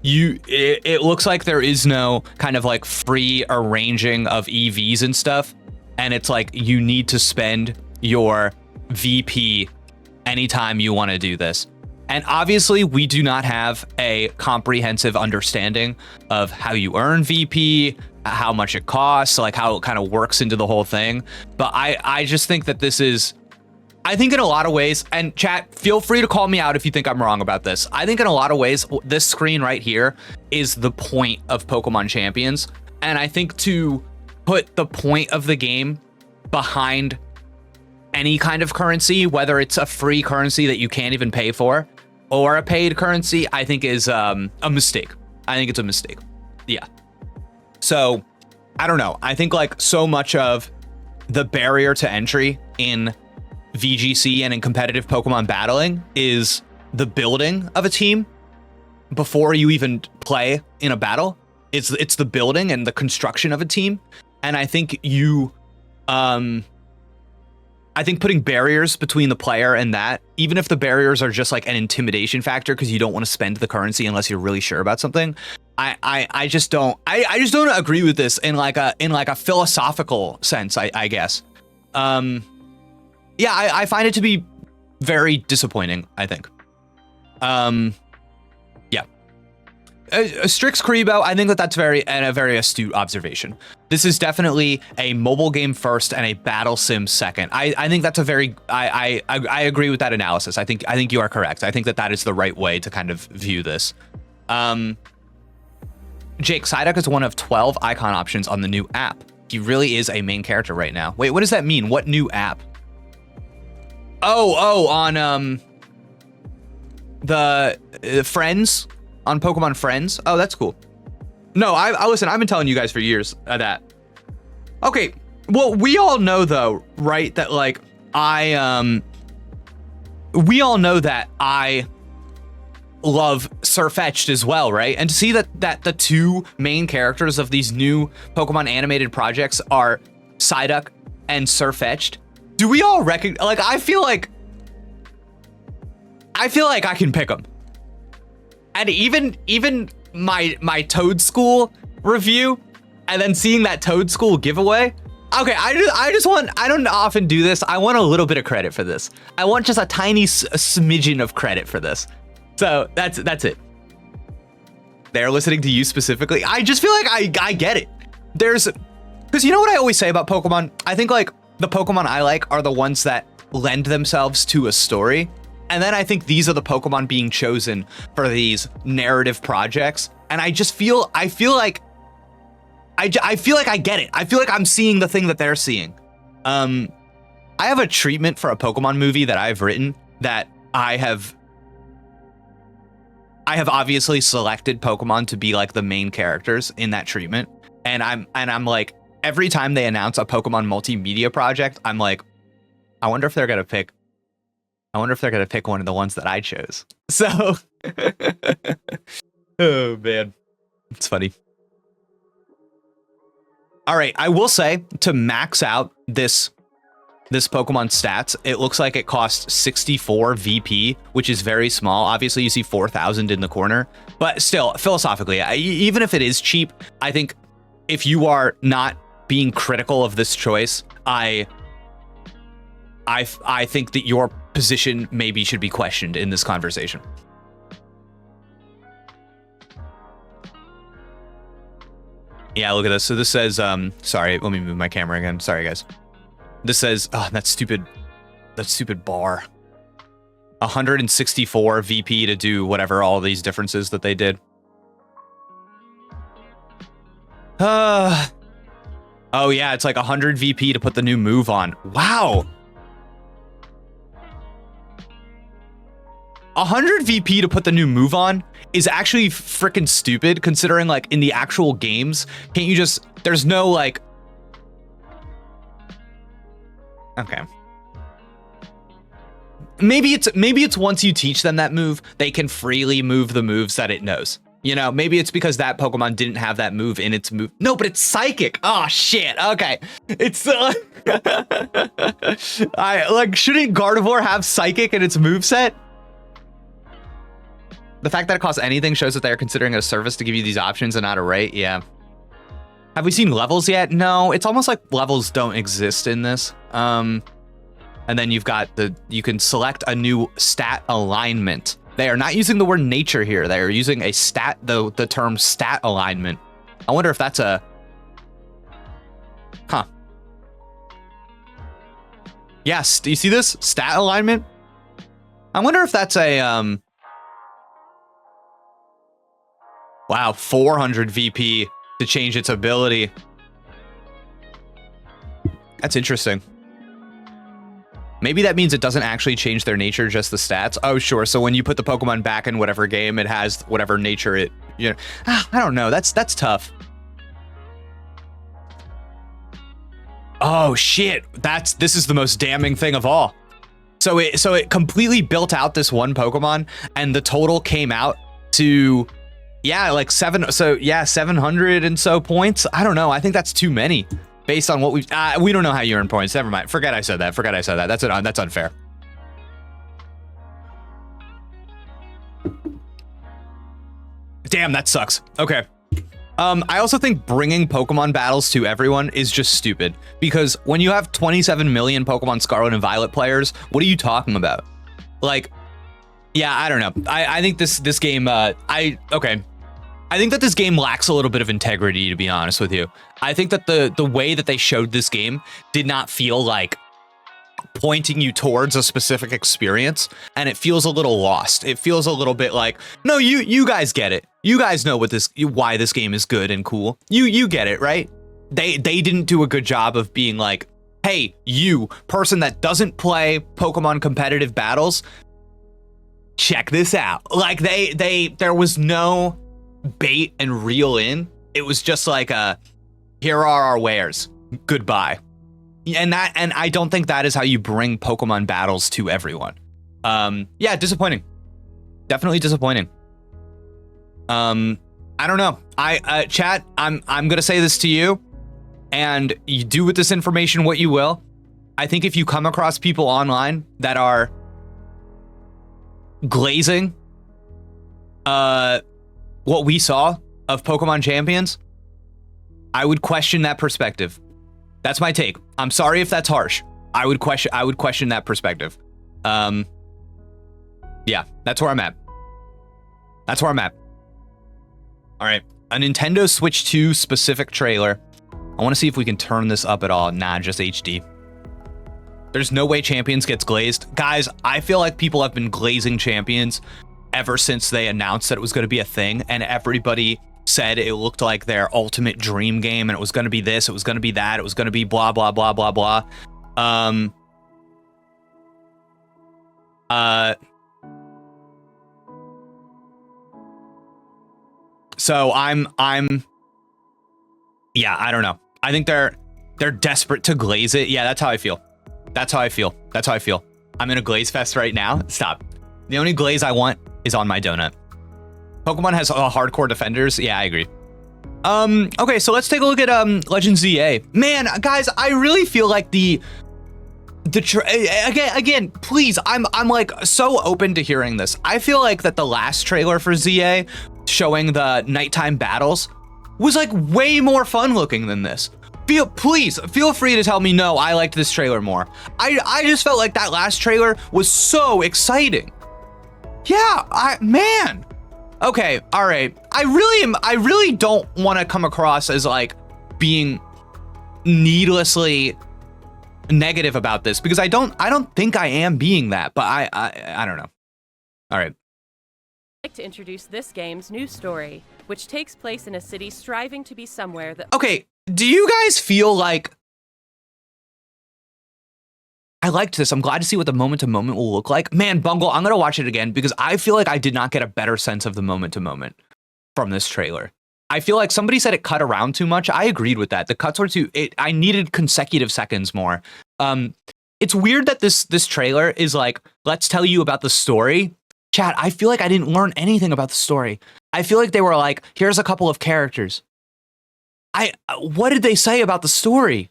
It looks like there is no kind of like free arranging of EVs and stuff, and it's like you need to spend your VP anytime you want to do this. And obviously we do not have a comprehensive understanding of how you earn VP, how much it costs, like how it kind of works into the whole thing. But I just think that this is, I think in a lot of ways, and chat, feel free to call me out if you think I'm wrong about this. I think in a lot of ways, this screen right here is the point of Pokemon Champions. And I think to put the point of the game behind any kind of currency, whether it's a free currency that you can't even pay for or a paid currency, I think is a mistake. I think it's a mistake. Yeah. So I don't know. I think like so much of the barrier to entry in VGC and in competitive Pokemon battling is the building of a team before you even play in a battle. It's the building and the construction of a team. And I think I think putting barriers between the player and that, even if the barriers are just like an intimidation factor because you don't want to spend the currency unless you're really sure about something, I just don't agree with this in like a philosophical sense, I guess. Yeah, I find it to be very disappointing, I think. Yeah. Strix Karibo, I think that's a very astute observation. This is definitely a mobile game first and a battle sim second. I think that's a very, I agree with that analysis. I think you are correct. I think that is the right way to kind of view this. Jake, Psyduck is one of 12 icon options on the new app. He really is a main character right now. Wait, what does that mean? What new app? Oh, on the Friends, on Pokemon Friends. Oh, that's cool. No, I listen, I've been telling you guys for years that. Okay, well, we all know though, right? That like we all know that I love Sirfetch'd as well, right? And to see that the two main characters of these new Pokemon animated projects are Psyduck and Sirfetch'd. Do we all recognize? Like, I feel like I can pick them. And even my Toad School review, and then seeing that Toad School giveaway, Okay, I just want, I don't often do this. I want a little bit of credit for this. I want just a tiny smidgen of credit for this. So that's it. They're listening to you specifically. I just feel like I get it. Because you know what I always say about Pokemon? I think like the Pokemon I like are the ones that lend themselves to a story. And then I think these are the Pokemon being chosen for these narrative projects. And I feel like I get it. I feel like I'm seeing the thing that they're seeing. I have a treatment for a Pokemon movie that I've written that I have obviously selected Pokemon to be like the main characters in that treatment. And I'm like, every time they announce a Pokemon multimedia project, I'm like, I wonder if they're gonna pick one of the ones that I chose. So, oh man, it's funny. All right, I will say to max out this Pokemon stats, it looks like it costs 64 VP, which is very small. Obviously, you see 4,000 in the corner, but still, philosophically, even if it is cheap, I think if you are not being critical of this choice, I think that your position maybe should be questioned in this conversation. Yeah, look at this. So this says, sorry, let me move my camera again. Sorry, guys. This says, oh, that stupid bar. 164 VP to do whatever, all these differences that they did. Oh yeah, it's like 100 VP to put the new move on. Wow. 100 VP to put the new move on is actually freaking stupid, considering like in the actual games, can't you just, there's no like, okay. Maybe it's once you teach them that move, they can freely move the moves that it knows. You know, maybe it's because that Pokemon didn't have that move in its move. No, but it's Psychic. Oh shit. Okay. It's shouldn't Gardevoir have Psychic in its moveset? The fact that it costs anything shows that they're considering it a service to give you these options and not a rate. Yeah. Have we seen levels yet? No, it's almost like levels don't exist in this. And then you've got you can select a new stat alignment. They are not using the word nature here. They are using a stat, the term stat alignment. I wonder if that's a, huh. Yes, do you see this? Stat alignment? I wonder if that's a, wow, 400 VP to change its ability. That's interesting. Maybe that means it doesn't actually change their nature, just the stats. Oh, sure. So when you put the Pokemon back in whatever game, it has whatever nature it, you know. I don't know. That's tough. Oh shit. This is the most damning thing of all. So it completely built out this one Pokemon, and the total came out to, yeah, like 700 and so points. I don't know. I think that's too many. Based on what we don't know how you earn points. Never mind. Forget I said that. That's unfair. Damn, that sucks. Okay. I also think bringing Pokemon battles to everyone is just stupid, because when you have 27 million Pokemon Scarlet and Violet players, what are you talking about? Like, yeah, I don't know. I think this game. Okay. I think that this game lacks a little bit of integrity, to be honest with you. I think that the way that they showed this game did not feel like pointing you towards a specific experience, and it feels a little lost. It feels a little bit like, no, you guys get it. You guys know why this game is good and cool. You get it, right? They didn't do a good job of being like, hey, you person that doesn't play Pokemon competitive battles, check this out. Like there was no bait and reel in. It was just like here are our wares, goodbye. And I don't think that is how you bring Pokemon battles to everyone. Yeah, disappointing. Definitely disappointing. I don't know. Chat, I'm gonna say this to you, and you do with this information what you will. I think if you come across people online that are glazing what we saw of Pokemon Champions, I would question that perspective. That's my take. I'm sorry if that's harsh. I would question that perspective. Yeah, that's where I'm at. That's where I'm at. All right, a Nintendo Switch 2 specific trailer. I want to see if we can turn this up at all. Nah, just HD. There's no way Champions gets glazed. Guys, I feel like people have been glazing Champions ever since they announced that it was going to be a thing, and everybody said it looked like their ultimate dream game, and it was going to be this, it was going to be that, it was going to be blah, blah, blah, blah, blah. So yeah, I don't know. I think they're desperate to glaze it. Yeah, that's how I feel. That's how I feel. That's how I feel. I'm in a glaze fest right now. Stop. The only glaze I want is on my donut. Pokemon has hardcore defenders. Yeah, I agree. Okay, so let's take a look at Legends ZA. Man, guys, I really feel like again, please, I'm like so open to hearing this. I feel like that the last trailer for ZA showing the nighttime battles was like way more fun looking than this. Please feel free to tell me no, I liked this trailer more. I just felt like that last trailer was so exciting. Yeah, man. Okay, all right. I really don't want to come across as like being needlessly negative about this, because I don't think I am being that, but I don't know. All right. I'd like to introduce this game's new story, which takes place in a city striving to be somewhere that... Okay, do you guys feel like... I liked this. I'm glad to see what the moment-to-moment will look like. Man, Bungle, I'm going to watch it again because I feel like I did not get a better sense of the moment-to-moment from this trailer. I feel like somebody said it cut around too much. I agreed with that. The cuts were too... I needed consecutive seconds more. It's weird that this trailer is like, let's tell you about the story. Chat, I feel like I didn't learn anything about the story. I feel like they were like, here's a couple of characters. What did they say about the story?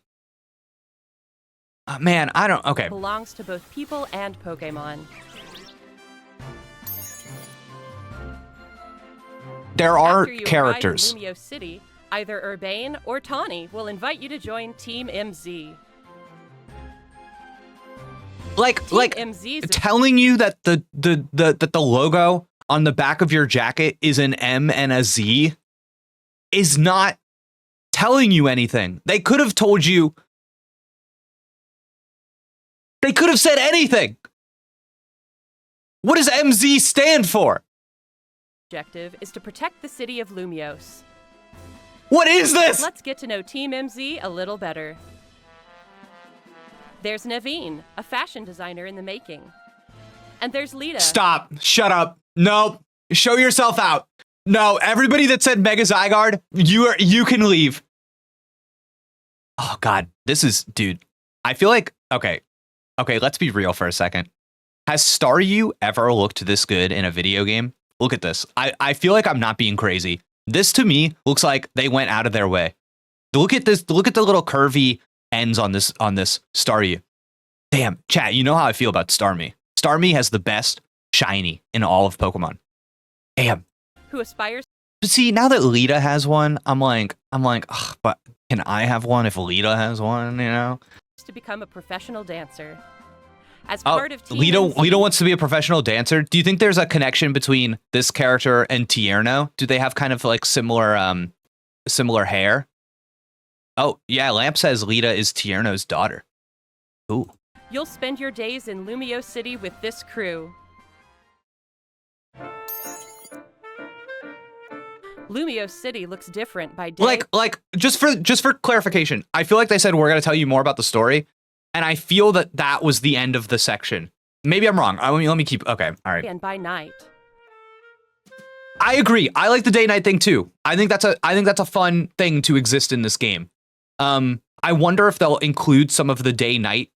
Man, I don't... Okay. Belongs to both people and Pokemon. There are After you characters. arrive in Lumio City, either Urbane or Tawny will invite you to join Team MZ. Like MZ's telling you that the logo on the back of your jacket is an M and a Z is not telling you anything. They could have told you. They could have said anything. What does MZ stand for? objective is to protect the city of Lumios. What is this? Let's get to know Team MZ a little better. There's Naveen, a fashion designer in the making. And there's Lita. Stop. Shut up. No. Show yourself out. No, everybody that said Mega Zygarde, you can leave. Oh God, this is, dude. I feel like, okay, let's be real for a second. Has Staryu ever looked this good in a video game? Look at this. I feel like I'm not being crazy. This to me looks like they went out of their way. Look at this. Look at the little curvy ends on this Staryu. Damn, chat, you know how I feel about Starmie. Starmie has the best shiny in all of Pokemon. Damn. Who aspires. But see, now that Lita has one, I'm like, ugh, but can I have one if Lita has one, you know? To become a professional dancer. As part of Team Lita wants to be a professional dancer. Do you think there's a connection between this character and Tierno? Do they have kind of like similar hair? Oh, yeah, Lamp says Lita is Tierno's daughter. Ooh. You'll spend your days in Lumio City with this crew. Lumio City looks different by day. Like just for clarification, I feel like they said we're going to tell you more about the story, and I feel that was the end of the section. Maybe I'm wrong. Let me keep. Okay, all right. And by night. I agree. I like the day-night thing too. I think that's a fun thing to exist in this game. I wonder if they'll include some of the day-night.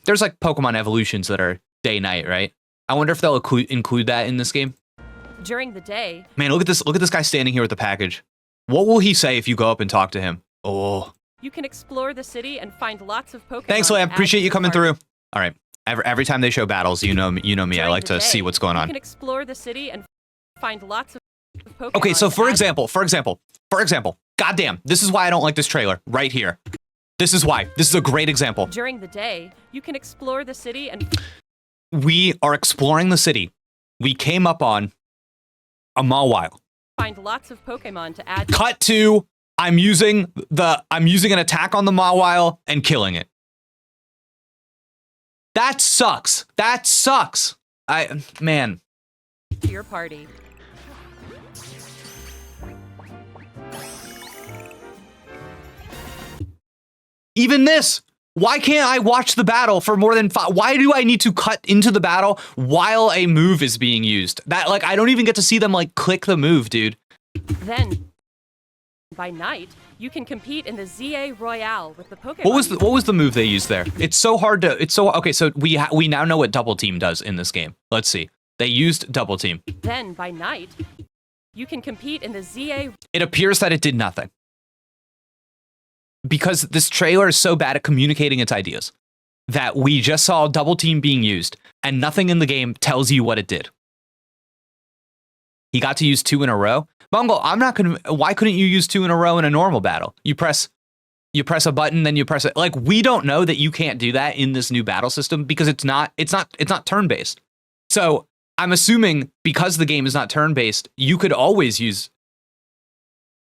There's like Pokemon evolutions that are day-night, right? I wonder if they'll include that in this game. During the day. Man, look at this guy standing here with the package. What will he say if you go up and talk to him? Oh. You can explore the city and find lots of Pokemon. Thanks, Lamp. Appreciate you coming through. All right. Every time they show battles, you know me. I like to see what's going on. You can explore the city and find lots of Pokemon. Okay, so for example, goddamn, this is why I don't like this trailer right here. This is why. This is a great example. During the day, you can explore the city and We are exploring the city. We came up on a Mawile. find lots of Pokemon to add. Cut to I'm using an attack on the Mawile and killing it. That sucks. That sucks. Man. To your party. Even this. Why can't I watch the battle for more than 5? Why do I need to cut into the battle while a move is being used? That, like, I don't even get to see them, like, click the move, dude. Then, by night, you can compete in the ZA Royale with the Pokemon. What was the move they used there? It's so hard to. It's so okay. So we now know what double team does in this game. Let's see. They used double team. Then, by night, you can compete in the ZA. It appears that it did nothing. Because this trailer is so bad at communicating its ideas that we just saw double team being used and nothing in the game tells you what it did. He got to use 2 in a row. Bungle, why couldn't you use 2 in a row in a normal battle? You press a button, then you press it. Like, we don't know that you can't do that in this new battle system because it's not turn-based. So I'm assuming because the game is not turn-based, you could always use,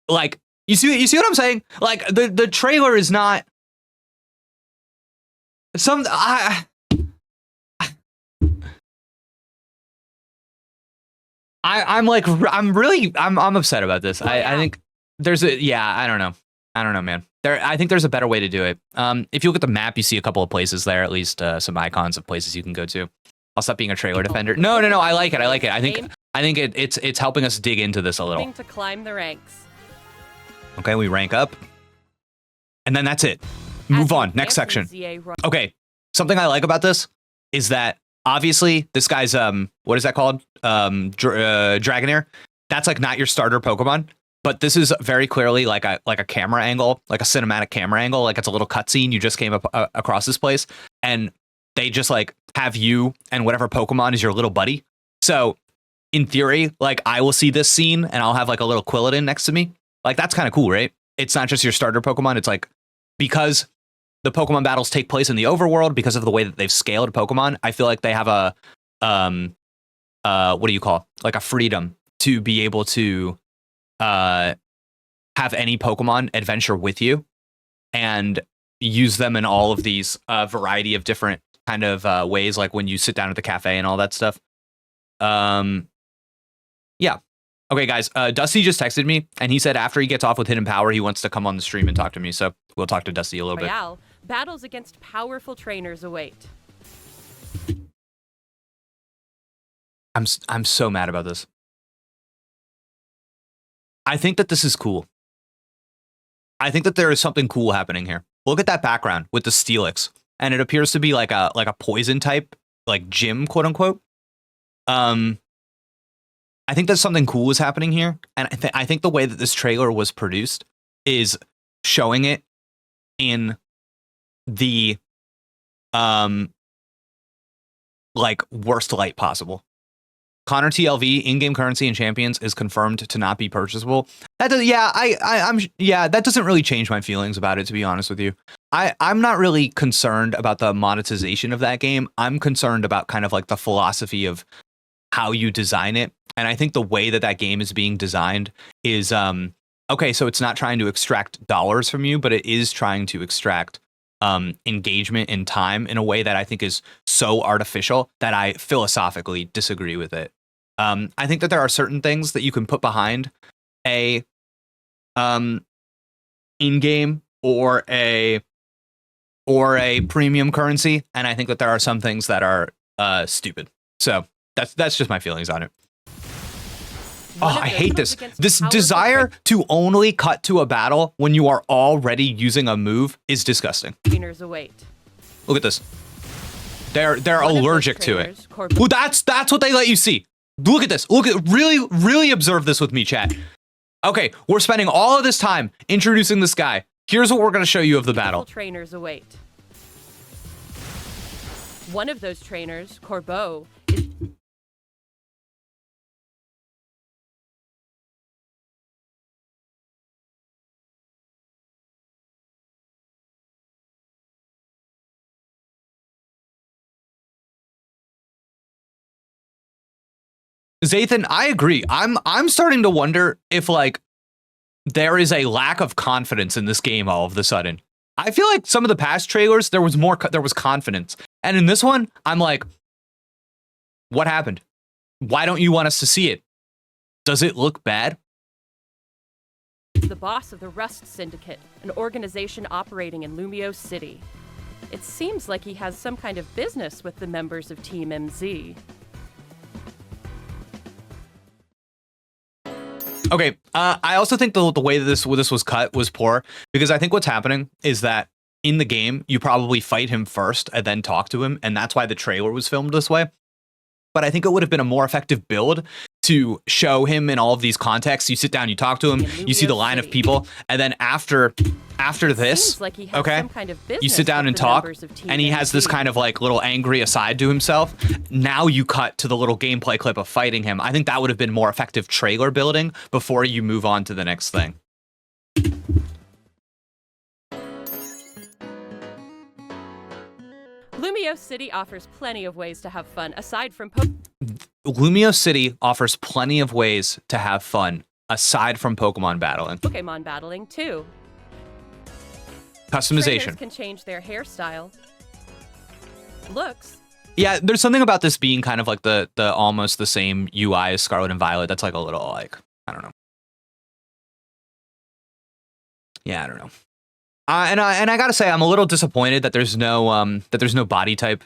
like, you see what I'm saying? Like, the trailer is not I'm upset about this. I think there's I don't know, man. I think there's a better way to do it. If you look at the map, you see a couple of places there, at least some icons of places you can go to. I'll stop being a trailer defender. No, I like it. I think it's helping us dig into this a little. To climb the ranks. Okay, we rank up. And then that's it. Move on. Next section. Okay, something I like about this is that obviously this guy's what is that called? Dragonair. That's like not your starter Pokemon, but this is very clearly like a camera angle, like a cinematic camera angle, like it's a little cutscene. You just came up across this place and they just like have you and whatever Pokemon is your little buddy. So in theory, like I will see this scene and I'll have like a little Quilladin next to me. Like, that's kind of cool, right? It's not just your starter Pokemon. It's like, because the Pokemon battles take place in the overworld, because of the way that they've scaled Pokemon, I feel like they have a, what do you call? Like a freedom to be able to have any Pokemon adventure with you and use them in all of these variety of different kind of ways, like when you sit down at the cafe and all that stuff. Yeah. Okay, guys, Dusty just texted me, and he said after he gets off with Hidden Power, he wants to come on the stream and talk to me, so we'll talk to Dusty a little bit. Battles against powerful trainers await. I'm so mad about this. I think that this is cool. I think that there is something cool happening here. Look at that background with the Steelix, and it appears to be like a poison type, like gym, quote unquote. I think that something cool is happening here, and I think the way that this trailer was produced is showing it in the like worst light possible. Connor TLV in-game currency in Champions is confirmed to not be purchasable. That does, that doesn't really change my feelings about it, to be honest with you. I'm not really concerned about the monetization of that game. I'm concerned about kind of like the philosophy of how you design it. And I think the way that that game is being designed is, okay, so it's not trying to extract dollars from you, but it is trying to extract engagement and time in a way that I think is so artificial that I philosophically disagree with it. I think that there are certain things that you can put behind a in-game or a premium currency, and I think that there are some things that are stupid. So that's just my feelings on it. Oh, I hate this. This desire to only cut to a battle when you are already using a move is disgusting. Look at this. They're allergic to it. Well, that's what they let you see. Look at this. Really observe this with me, chat. Okay, we're spending all of this time introducing this guy. Here's what we're going to show you of the battle. Trainers await. One of those trainers, Corbeau, is Zathan, I agree. I'm starting to wonder if like there is a lack of confidence in this game all of a sudden. I feel like some of the past trailers there was confidence, and in this one I'm like, what happened? Why don't you want us to see it? Does it look bad? The boss of the Rust Syndicate, an organization operating in Lumio City. It seems like he has some kind of business with the members of Team MZ. Okay, I also think the way that this was cut was poor, because I think what's happening is that in the game, you probably fight him first and then talk to him, and that's why the trailer was filmed this way. But I think it would have been a more effective build to show him in all of these contexts. You sit down, you talk to him, you see the line of people, and then after this, like he has okay, some kind of you sit down and talk, and he has this MZ. kind of like little angry aside to himself. Now you cut to the little gameplay clip of fighting him. I think that would have been more effective trailer building before you move on to the next thing. Lumio City offers plenty of ways to have fun aside from Lumio City offers plenty of ways to have fun aside from Pokemon battling. Pokemon battling too. Customization. Trainers can change their hairstyle, looks, Yeah, there's something about this being kind of like the almost the same UI as Scarlet and Violet. That's like a little like, I don't know. Yeah, I don't know. And I gotta say, I'm a little disappointed that there's no body type.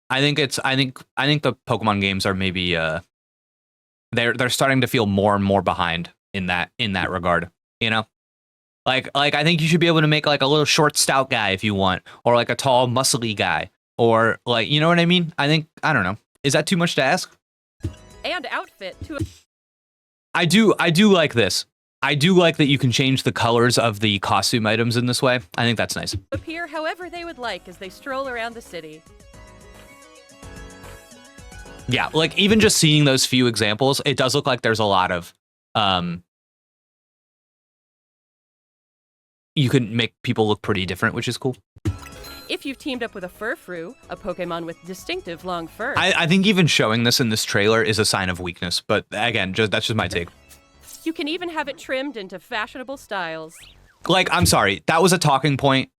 I think the Pokemon games are maybe they're starting to feel more and more behind in that regard. You know, like I think you should be able to make like a little short, stout guy if you want, or like a tall, muscly guy, or like, you know what I mean. I don't know. Is that too much to ask? and outfit to I do like this. I do like that you can change the colors of the costume items in this way. I think that's nice. appear however they would like as they stroll around the city. Yeah, like even just seeing those few examples, it does look like there's a lot of you can make people look pretty different, which is cool. If you've teamed up with a Furfrou, a Pokemon with distinctive long fur, I think even showing this in this trailer is a sign of weakness, but again, that's just my take. you can even have it trimmed into fashionable styles. Like, I'm sorry, that was a talking point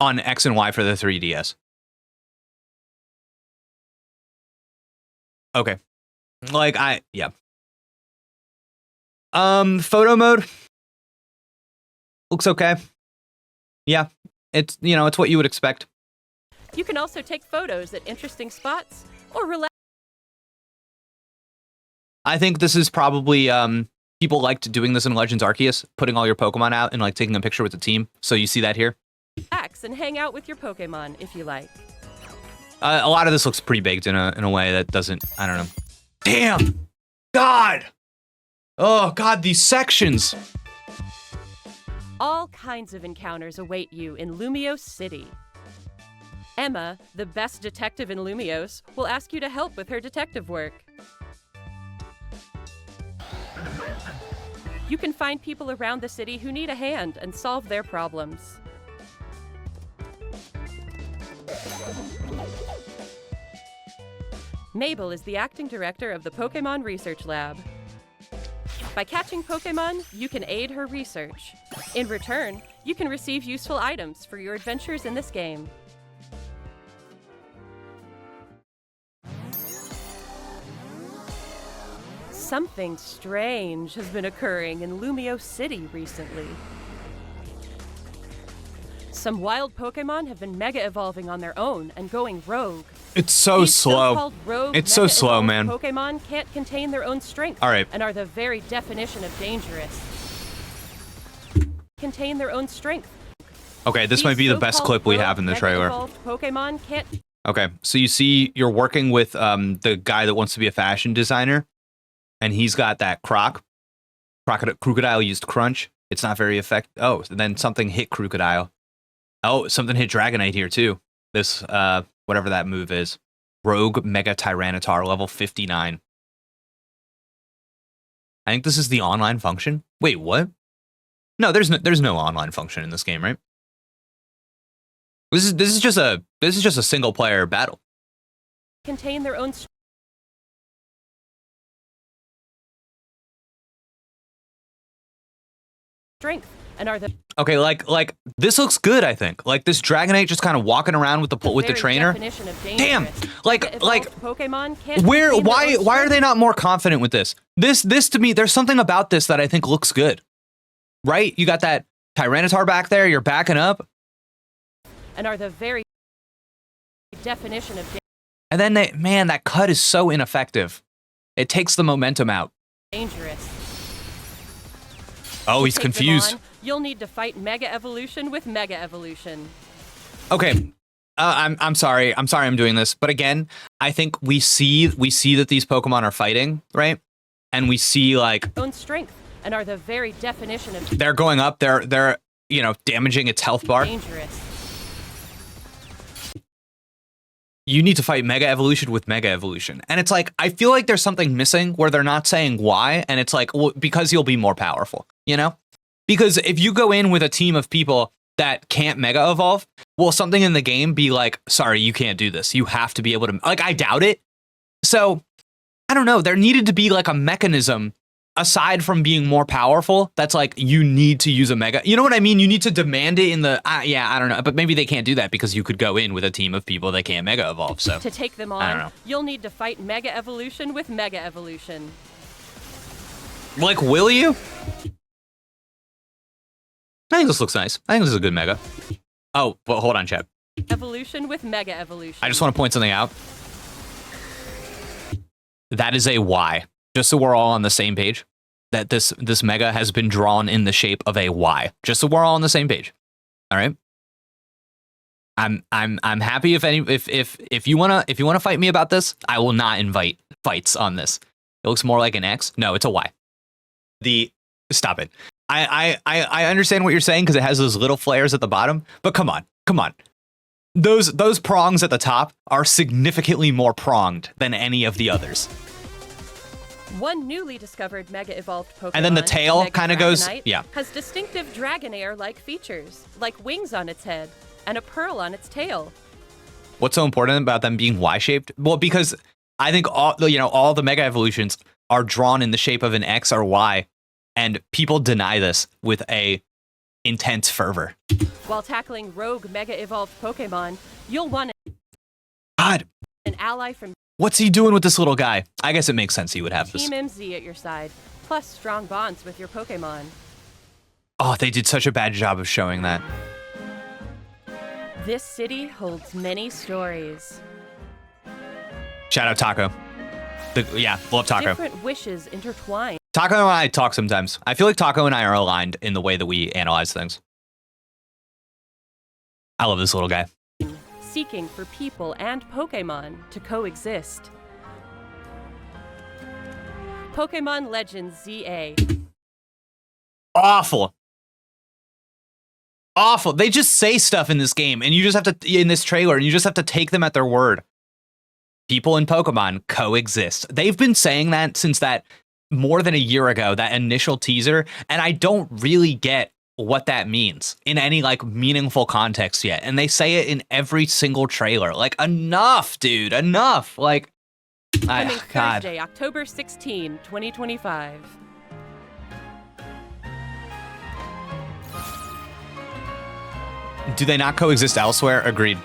on X and Y for the 3DS. Okay. Like, yeah. Photo mode looks okay. Yeah, it's, you know, it's what you would expect. You can also take photos at interesting spots or relax. I think this is probably, people liked doing this in Legends Arceus, putting all your Pokemon out and like taking a picture with the team. So you see that here. Relax and hang out with your Pokemon if you like. A lot of this looks pretty baked in a way that doesn't, I don't know. Damn! God! Oh, God, these sections! All kinds of encounters await you in Lumio City. Emma, the best detective in Lumios, will ask you to help with her detective work. You can find people around the city who need a hand and solve their problems. Mabel is the acting director of the Pokemon Research Lab. By catching Pokemon, you can aid her research. In return, you can receive useful items for your adventures in this game. Something strange has been occurring in Lumio City recently. Some wild Pokemon have been mega evolving on their own and going rogue. It's so These slow. so-called rogue It's so slow, mega-evolved man. Pokemon can't contain their own strength. All right. And are the very definition of dangerous. Contain their own strength. Okay, this These might be the best so-called clip we rogue have in the trailer. mega-evolved Pokemon can't. Okay, so you see you're working with the guy that wants to be a fashion designer, and he's got that Crocodile used Crunch. It's not very effective. Oh, then something hit Crocodile. Oh, something hit Dragonite here too. This, whatever that move is. Rogue Mega Tyranitar, level 59. I think this is the online function. Wait, what? No, there's no online function in this game, right? This is just a single player battle. Contain their own strength and are the Okay, like this looks good. I think like this Dragonite just kind of walking around with the very trainer. definition of Damn, dangerous. like Evolved Pokemon can't where contain their why own why are they strength. not more confident with this? This to me, there's something about this that I think looks good. Right? You got that Tyranitar back there. You're backing up, And are the very definition of and then that cut is so ineffective. It takes the momentum out. dangerous. Oh, To he's take them confused. on, you'll need to fight Mega Evolution with Mega Evolution. Okay. I'm sorry. I'm doing this. But again, I think we see that these Pokemon are fighting, right? And we see like Own strength and are the very definition of they're going up, they're damaging its health bar. dangerous. You need to fight Mega Evolution with Mega Evolution. And it's like, I feel like there's something missing where they're not saying why. And it's like, well, because you'll be more powerful, you know? Because if you go in with a team of people that can't Mega Evolve, will something in the game be like, sorry, you can't do this. You have to be able to, like, I doubt it. So, I don't know. There needed to be like a mechanism aside from being more powerful, that's like, you need to use a Mega. You know what I mean? You need to demand it in the, yeah, I don't know. But maybe they can't do that because you could go in with a team of people that can't Mega Evolve. So To take them I don't on, know. you'll need to fight Mega Evolution with Mega Evolution. Like, will you? I think this looks nice. I think this is a good Mega. Oh, well, hold on, chat. Evolution with Mega Evolution. I just want to point something out. That is a Y. Just so we're all on the same page. That this Mega has been drawn in the shape of a Y. Just so we're all on the same page. All right. I'm happy if you wanna fight me about this, I will not invite fights on this. It looks more like an X. No, it's a Y. Stop it. I understand what you're saying because it has those little flares at the bottom, but come on. Those prongs at the top are significantly more pronged than any of the others. One newly discovered Mega Evolved Pokemon, And then the tail Mega kind of goes, Dragonite, yeah. has distinctive Dragonair-like features, like wings on its head and a pearl on its tail. What's so important about them being Y-shaped? Well, because I think all the Mega Evolutions are drawn in the shape of an X or Y, and people deny this with a intense fervor. While tackling rogue Mega Evolved Pokemon, you'll want God, an ally from what's he doing with this little guy? I guess it makes sense he would have this. Team MZ at your side, plus strong bonds with your Pokemon. Oh, they did such a bad job of showing that. This city holds many stories. Shout out Taco. Love Taco. Different wishes intertwine. Taco and I talk sometimes. I feel like Taco and I are aligned in the way that we analyze things. I love this little guy. Seeking for people and Pokemon to coexist. Pokémon Legends ZA. Awful. They just say stuff in this game, and you just have to, in this trailer, and you just have to take them at their word. People and Pokemon coexist. They've been saying that since that more than a year ago, that initial teaser, and I don't really get what that means in any like meaningful context yet. And they say it in every single trailer. Like, enough, dude, enough. Like, Coming God. Thursday, October 16, 2025. Do they not coexist elsewhere? Agreed.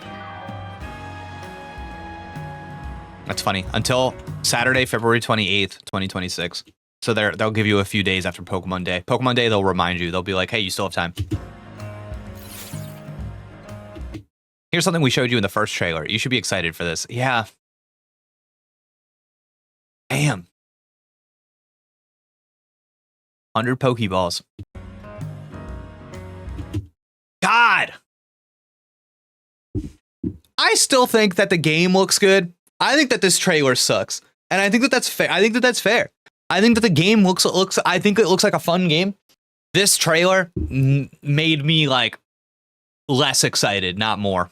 That's funny. Until Saturday, February 28th, 2026. So they'll give you a few days after Pokemon Day. Pokemon Day, they'll remind you. They'll be like, hey, you still have time. Here's something we showed you in the first trailer. You should be excited for this. Yeah. Damn. 100 Pokeballs. God. I still think that the game looks good. I think that this trailer sucks. And I think that that's fair. I think that the game looks I think it looks like a fun game. This trailer made me like less excited, not more.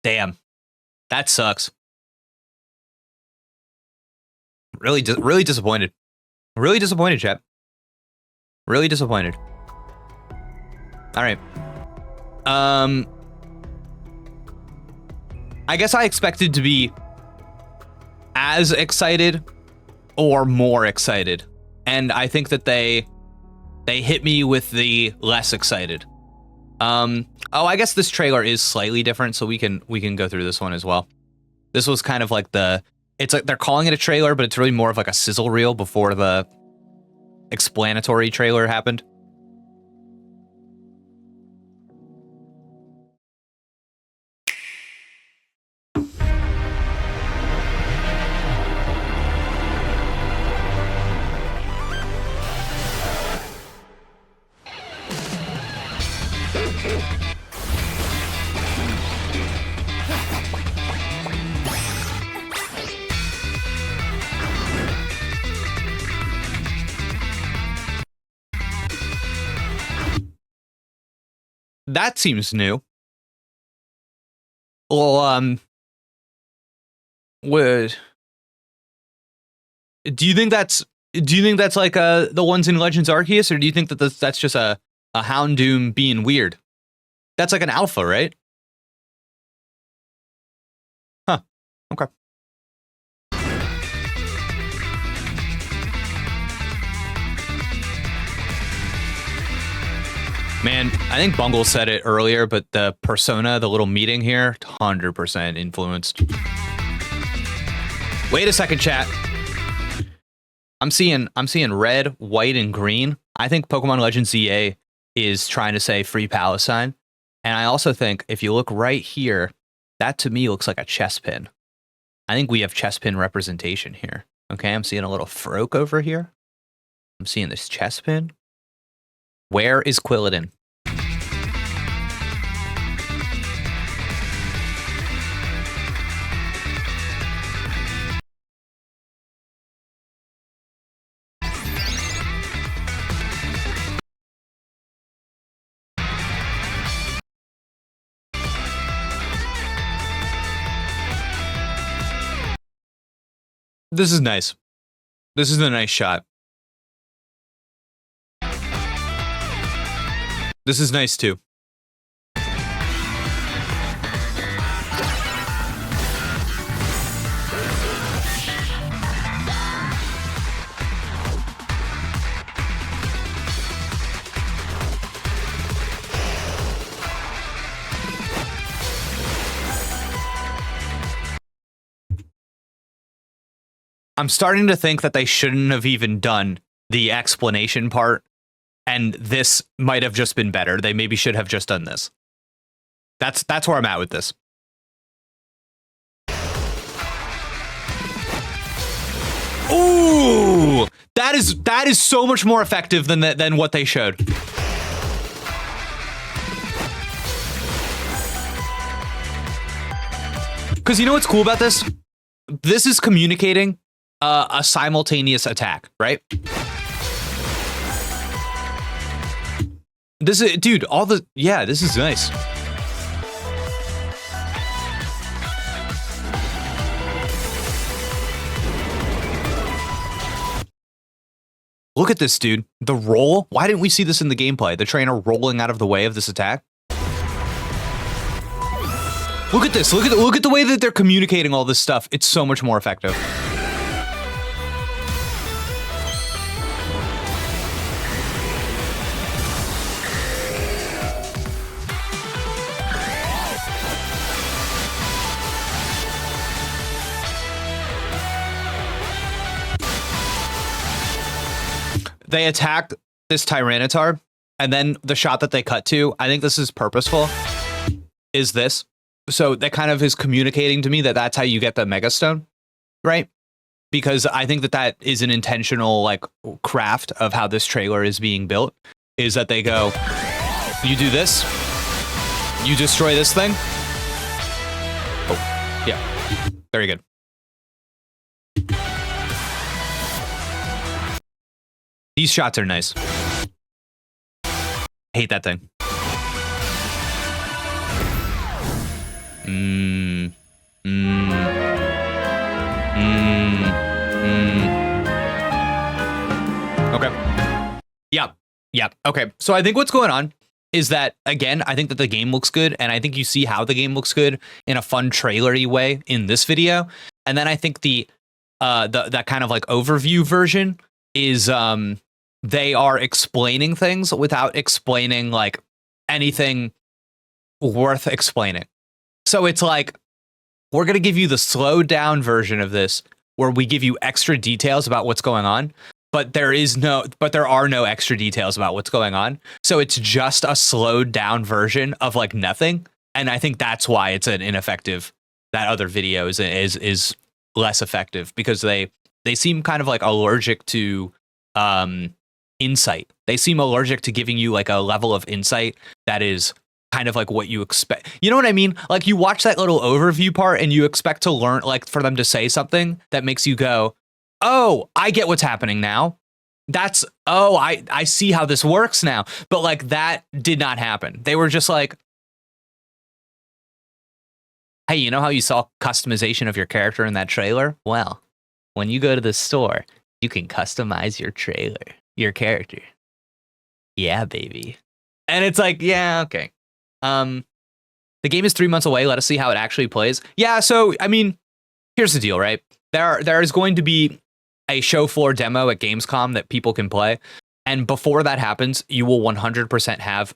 Damn. That sucks. Really disappointed. Really disappointed, chat. Really disappointed. All right. I guess I expected to be as excited or more excited. And I think that they They hit me with the less excited. Oh, I guess this trailer is slightly different, so we can go through this one as well. This was kind of like it's like they're calling it a trailer, but it's really more of like a sizzle reel before the explanatory trailer happened. That seems new. Well, what do you think that's like the ones in Legends Arceus, or do you think that that's just a Houndoom being weird? That's like an alpha, right? Huh. Okay. Man, I think Bungle said it earlier, but the persona, the little meeting here, 100% influenced. Wait a second, chat. I'm seeing red, white, and green. I think Pokemon Legends ZA is trying to say Free Palestine. And I also think if you look right here, that to me looks like a chess pin. I think we have chess pin representation here. Okay, I'm seeing a little Froak over here. I'm seeing this chess pin. Where is Quilladin? This is nice. This is a nice shot. This is nice too. I'm starting to think that they shouldn't have even done the explanation part, and this might have just been better. They maybe should have just done this. That's where I'm at with this. Ooh, that is so much more effective than what they showed. Because you know what's cool about this? This is communicating a simultaneous attack, right? This is, dude, this is nice. Look at this, dude. The roll. Why didn't we see this in the gameplay? The trainer rolling out of the way of this attack. Look at this. Look at the way that they're communicating all this stuff. It's so much more effective. They attack this Tyranitar, and then the shot that they cut to, I think this is purposeful, is this. So that kind of is communicating to me that that's how you get the Mega Stone, right? Because I think that is an intentional like craft of how this trailer is being built, is that they go, you do this, you destroy this thing. Oh, yeah, very good. These shots are nice. Hate that thing. Okay. Yeah. Okay. So I think what's going on is that, again, I think that the game looks good, and I think you see how the game looks good in a fun trailery way in this video. And then I think the kind of like overview version is they are explaining things without explaining like anything worth explaining. So it's like, we're going to give you the slowed down version of this where we give you extra details about what's going on, but there are no extra details about what's going on. So it's just a slowed down version of like nothing. And I think that's why it's an ineffective, that other video is less effective, because they seem kind of like allergic to insight. They seem allergic to giving you like a level of insight that is kind of like what you expect. You know what I mean? Like you watch that little overview part and you expect to learn, like for them to say something that makes you go, oh, I get what's happening now. I see how this works now. But like that did not happen. They were just like, hey, you know how you saw customization of your character in that trailer? Well, when you go to the store, you can customize your character. Yeah, baby. And it's like, yeah, okay. The game is 3 months away. Let us see how it actually plays. Yeah, so, I mean, here's the deal, right? There is going to be a show floor demo at Gamescom that people can play. And before that happens, you will 100% have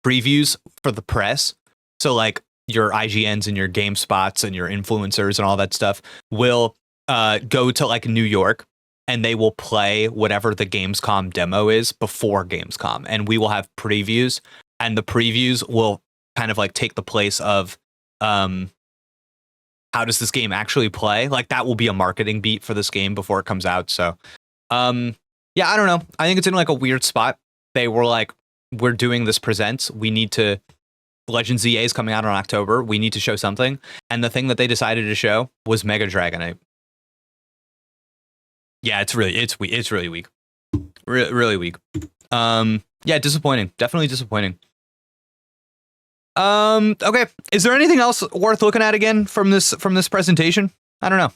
previews for the press. So, like, your IGNs and your GameSpots and your influencers and all that stuff will go to, like, New York. And they will play whatever the Gamescom demo is before Gamescom. And we will have previews. And the previews will kind of like take the place of how does this game actually play? Like that will be a marketing beat for this game before it comes out. So yeah, I don't know. I think it's in like a weird spot. They were like, we're doing this presents. We need to, Legends ZA is coming out in October. We need to show something. And the thing that they decided to show was Mega Dragonite. Yeah, it's really weak. Really weak. Yeah, disappointing. Definitely disappointing. Okay. Is there anything else worth looking at again from this presentation? I don't know.